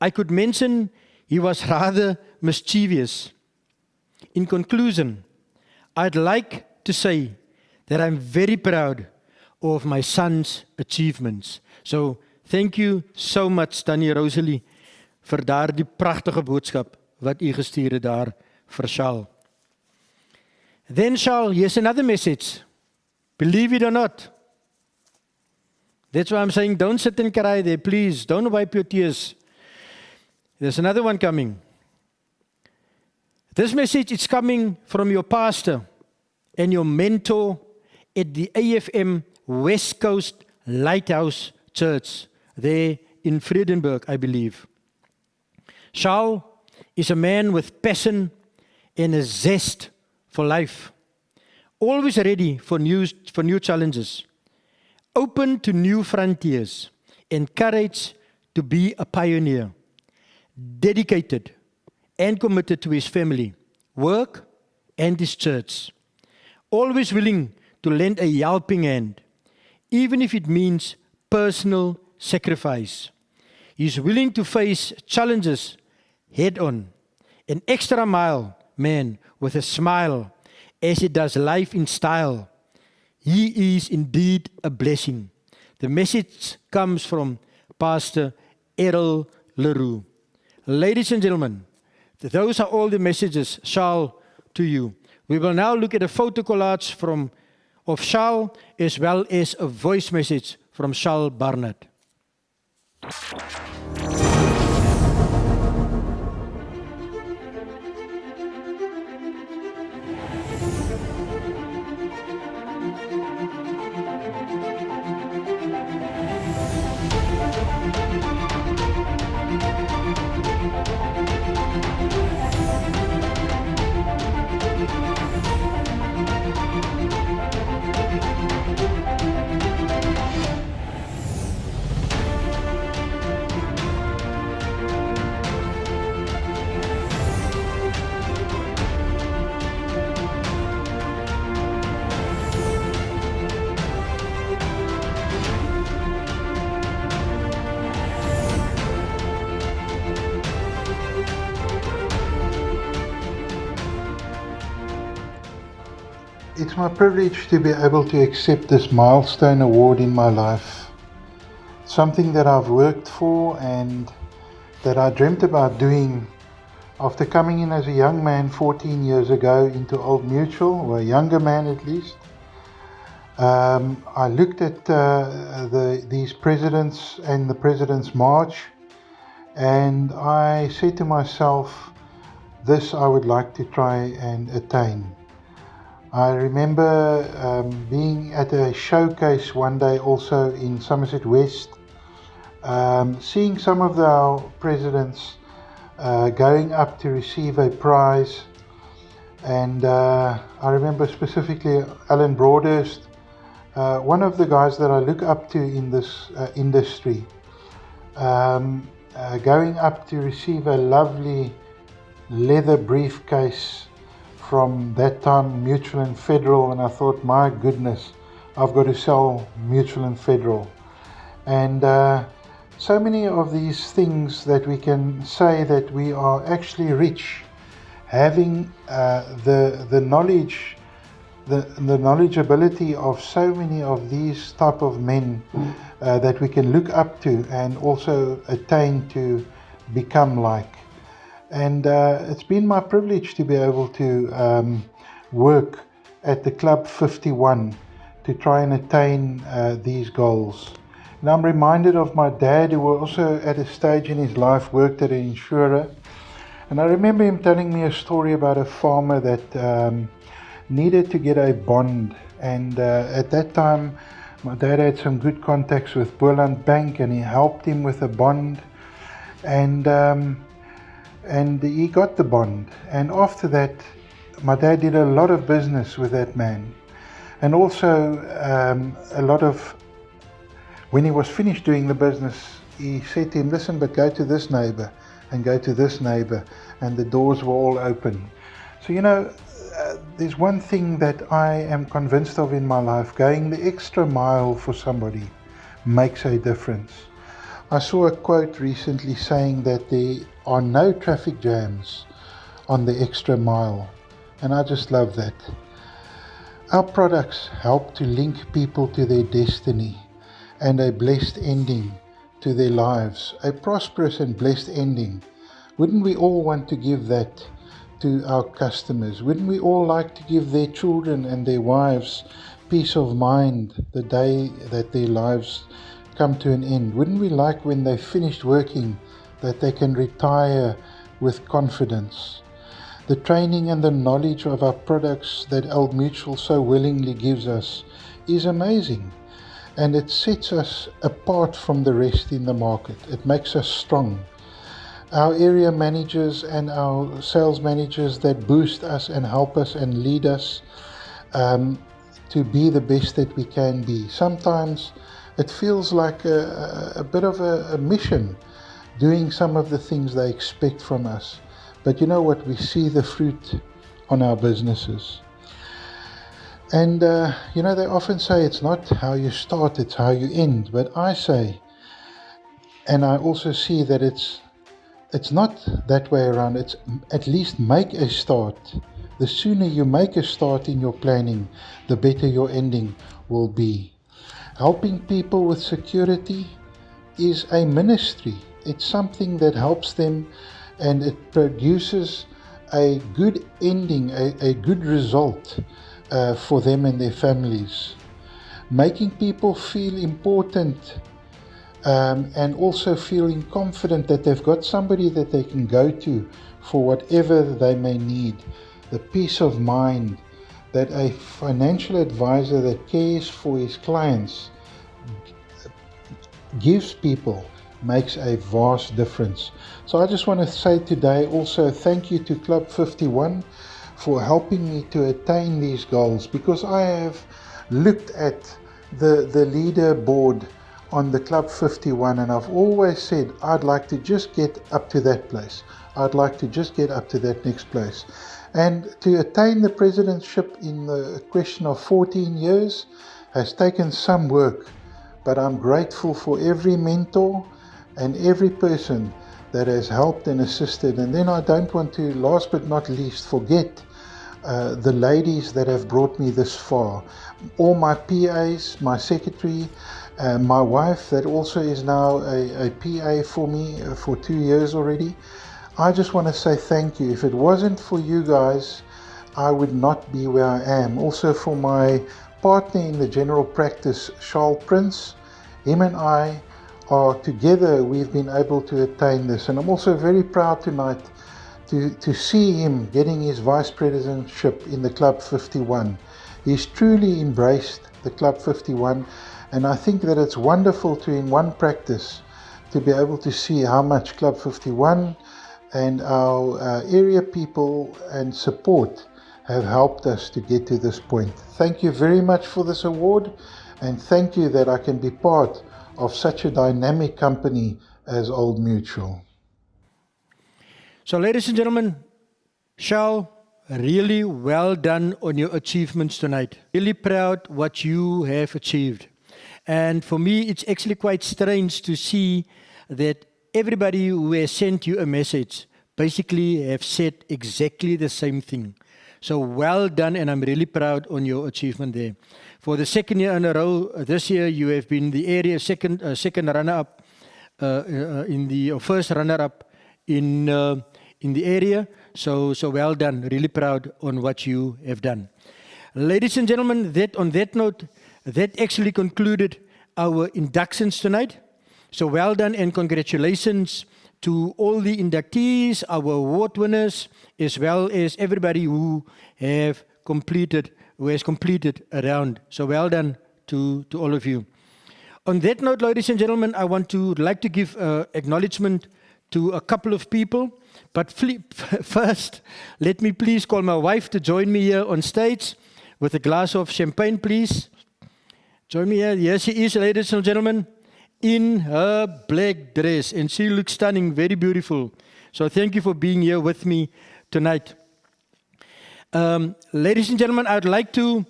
I could mention he was rather mischievous. In conclusion, I'd like to say that I'm very proud of my son's achievements. So, thank you so much, Tannie Rosalie, vir daardie pragtige boodskap wat u gestuur het daar vir Charles. Then, Charles, here's another message. Believe it or not. That's why I'm saying don't sit and cry there, please. Don't wipe your tears. There's another one coming. This message is coming from your pastor and your mentor at the AFM West Coast Lighthouse Church, there in Vredenburg, I believe. Charles is a man with passion and a zest for life, always ready for new challenges, open to new frontiers, and courage to be a pioneer, dedicated and committed to his family, work, and his church, always willing to lend a helping hand, even if it means personal sacrifice. He's willing to face challenges head on, an extra mile man with a smile as he does life in style. He is indeed a blessing. The message comes from Pastor Errol Leroux. Ladies and gentlemen, those are all the messages, Charles, to you. We will now look at a photo collage of Charles as well as a voice message from Charles Barnard. It's my privilege to be able to accept this milestone award in my life. Something that I've worked for and that I dreamt about doing after coming in as a young man 14 years ago into Old Mutual, or a younger man at least. I looked at these presidents and the President's March, and I said to myself, this I would like to try and attain. I remember being at a showcase one day also in Somerset West, seeing some of our presidents going up to receive a prize, and I remember specifically Alan Broadhurst, one of the guys that I look up to in this industry, going up to receive a lovely leather briefcase from that time Mutual and Federal, and I thought, my goodness, I've got to sell Mutual and Federal. And so many of these things that we can say that we are actually rich, having the knowledge, the knowledgeability of so many of these type of men that we can look up to and also attain to become like. And it's been my privilege to be able to work at the Club 51 to try and attain these goals. And I'm reminded of my dad, who also at a stage in his life worked at an insurer. And I remember him telling me a story about a farmer that needed to get a bond. And at that time, my dad had some good contacts with Boerland Bank, and he helped him with a bond. And he got the bond, and after that my dad did a lot of business with that man, and also a lot of, when he was finished doing the business, he said to him, listen, but go to this neighbor and go to this neighbor, and the doors were all open. So there's one thing that I am convinced of in my life: going the extra mile for somebody makes a difference. I saw a quote recently saying that there are no traffic jams on the extra mile, and I just love that. Our products help to link people to their destiny and a blessed ending to their lives, a prosperous and blessed ending. Wouldn't we all want to give that to our customers? Wouldn't we all like to give their children and their wives peace of mind the day that their lives come to an end? Wouldn't we like, when they've finished working, that they can retire with confidence? The training and the knowledge of our products that Old Mutual so willingly gives us is amazing, and it sets us apart from the rest in the market. It makes us strong. Our area managers and our sales managers that boost us and help us and lead us to be the best that we can be. Sometimes it feels like a bit of a mission, doing some of the things they expect from us. But you know what? We see the fruit on our businesses. And they often say it's not how you start, it's how you end. But I say, and I also see that it's not that way around. It's at least make a start. The sooner you make a start in your planning, the better your ending will be. Helping people with security is a ministry. It's something that helps them, and it produces a good ending, a good result for them and their families. Making people feel important and also feeling confident that they've got somebody that they can go to for whatever they may need. The peace of mind that a financial advisor that cares for his clients gives people makes a vast difference. So I just want to say today also thank you to Club 51 for helping me to attain these goals, because I have looked at the leaderboard on the Club 51, and I've always said I'd like to just get up to that place. I'd like to just get up to that next place. And to attain the presidentship in the question of 14 years has taken some work, but I'm grateful for every mentor and every person that has helped and assisted. And then I don't want to, last but not least, forget the ladies that have brought me this far. All my PAs, my secretary, my wife that also is now a PA for me for 2 years already. I just want to say thank you. If it wasn't for you guys, I would not be where I am. Also for my partner in the general practice, Charles Prince, him and I are together, we've been able to attain this. And I'm also very proud tonight to see him getting his vice presidentship in the Club 51. He's truly embraced the Club 51, and I think that it's wonderful to, in one practice, to be able to see how much Club 51 and our area people and support have helped us to get to this point. Thank you very much for this award, and thank you that I can be part of such a dynamic company as Old Mutual. So, ladies and gentlemen, Charles, really well done on your achievements tonight. Really proud what you have achieved. And for me, it's actually quite strange to see that everybody who has sent you a message basically have said exactly the same thing. So well done, and I'm really proud on your achievement there. For the second year in a row, this year you have been the area second runner-up, first runner-up in the area. So well done. Really proud on what you have done. Ladies and gentlemen, on that note, that actually concluded our inductions tonight. So well done and congratulations to all the inductees, our award winners, as well as everybody who has completed a round. So well done to all of you. On that note, ladies and gentlemen, I would like to give acknowledgement to a couple of people. But first, let me please call my wife to join me here on stage with a glass of champagne, please. Join me here. Here she is, ladies and gentlemen, in her black dress. And she looks stunning, very beautiful. So thank you for being here with me tonight. Ladies and gentlemen, I would like to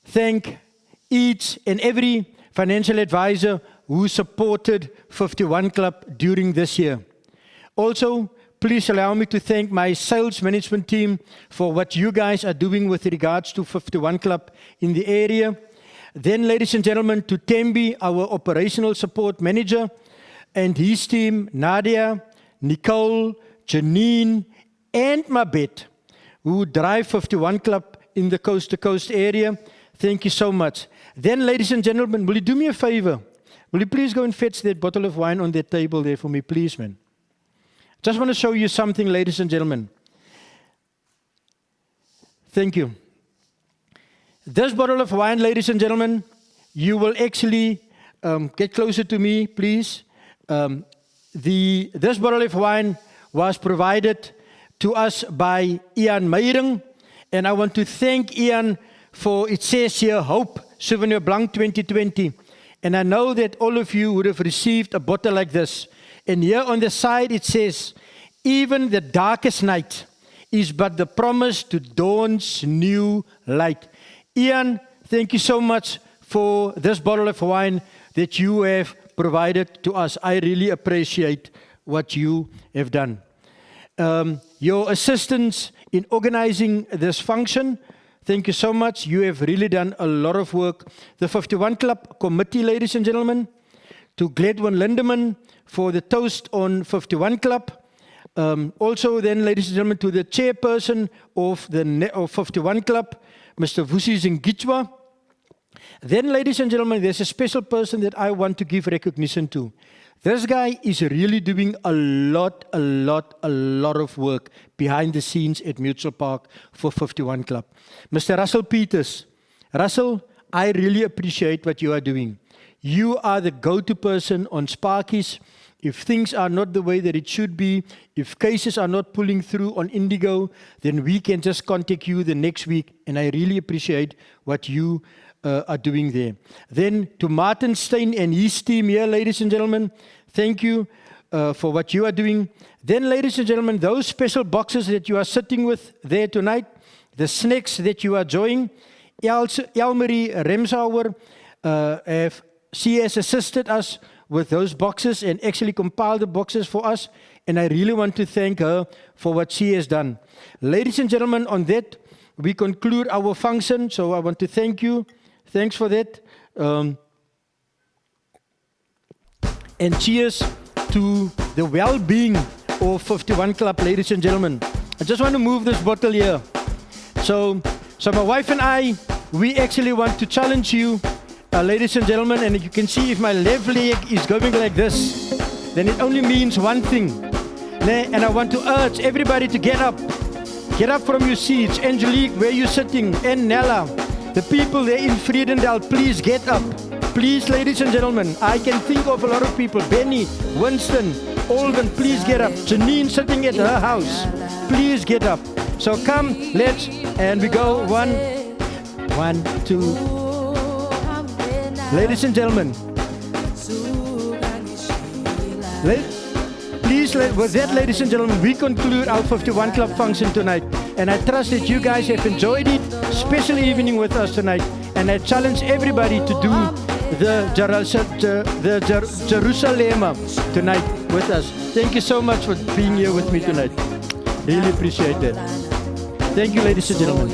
thank each and every financial advisor who supported 51 Club during this year. Also, please allow me to thank my sales management team for what you guys are doing with regards to 51 Club in the area. Then, ladies and gentlemen, to Tembi, our operational support manager, and his team, Nadia, Nicole, Janine, and Mabet, who drive 51 Club in the coast-to-coast area. Thank you so much. Then, ladies and gentlemen, will you do me a favor? Will you please go and fetch that bottle of wine on that table there for me, please, man? Just want to show you something, ladies and gentlemen. Thank you. This bottle of wine, ladies and gentlemen, you will actually get closer to me, please. This bottle of wine was provided to us by Ian Meyering, and I want to thank Ian for, it says here, Hope, Souvenir Blanc 2020. And I know that all of you would have received a bottle like this. And here on the side it says, even the darkest night is but the promise to dawn's new light. Ian, thank you so much for this bottle of wine that you have provided to us. I really appreciate what you have done. Your assistance in organizing this function, thank you so much. You have really done a lot of work. The 51 Club committee, ladies and gentlemen, to Gledwin Lindeman for the toast on 51 Club. Also then, ladies and gentlemen, to the chairperson of 51 Club, Mr. Vusi Zingitwa. Then, ladies and gentlemen, there's a special person that I want to give recognition to. This guy is really doing a lot of work behind the scenes at Mutual Park for 51 Club. Mr. Russell Peters. Russell, I really appreciate what you are doing. You are the go-to person on Sparkies. If things are not the way that it should be, if cases are not pulling through on Indigo, then we can just contact you the next week. And I really appreciate what you are doing there. Then to Martin Stein and his team here, ladies and gentlemen, thank you for what you are doing. Then, ladies and gentlemen, those special boxes that you are sitting with there tonight, the snacks that you are enjoying, Elmarie Remshauer, she has assisted us with those boxes and actually compiled the boxes for us. And I really want to thank her for what she has done. Ladies and gentlemen, on that, we conclude our function. So I want to thank you. Thanks for that. And cheers to the well-being of 51 Club, ladies and gentlemen. I just want to move this bottle here. So my wife and I, we actually want to challenge you, ladies and gentlemen, and you can see if my left leg is going like this, then it only means one thing. And I want to urge everybody to get up. Get up from your seats. Angelique, where you sitting? And Nella, the people there in Vredendal, please get up. Please, ladies and gentlemen, I can think of a lot of people. Benny, Winston, Alden, please get up. Janine sitting at her house, please get up. So come, let's, and we go. 1, 2. Ladies and gentlemen, with that, ladies and gentlemen, we conclude our 51 Club function tonight. And I trust that you guys have enjoyed it, special evening with us tonight. And I challenge everybody to do the Jerusalem tonight with us. Thank you so much for being here with me tonight. Really appreciate that. Thank you, ladies and gentlemen.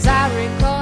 as I recall.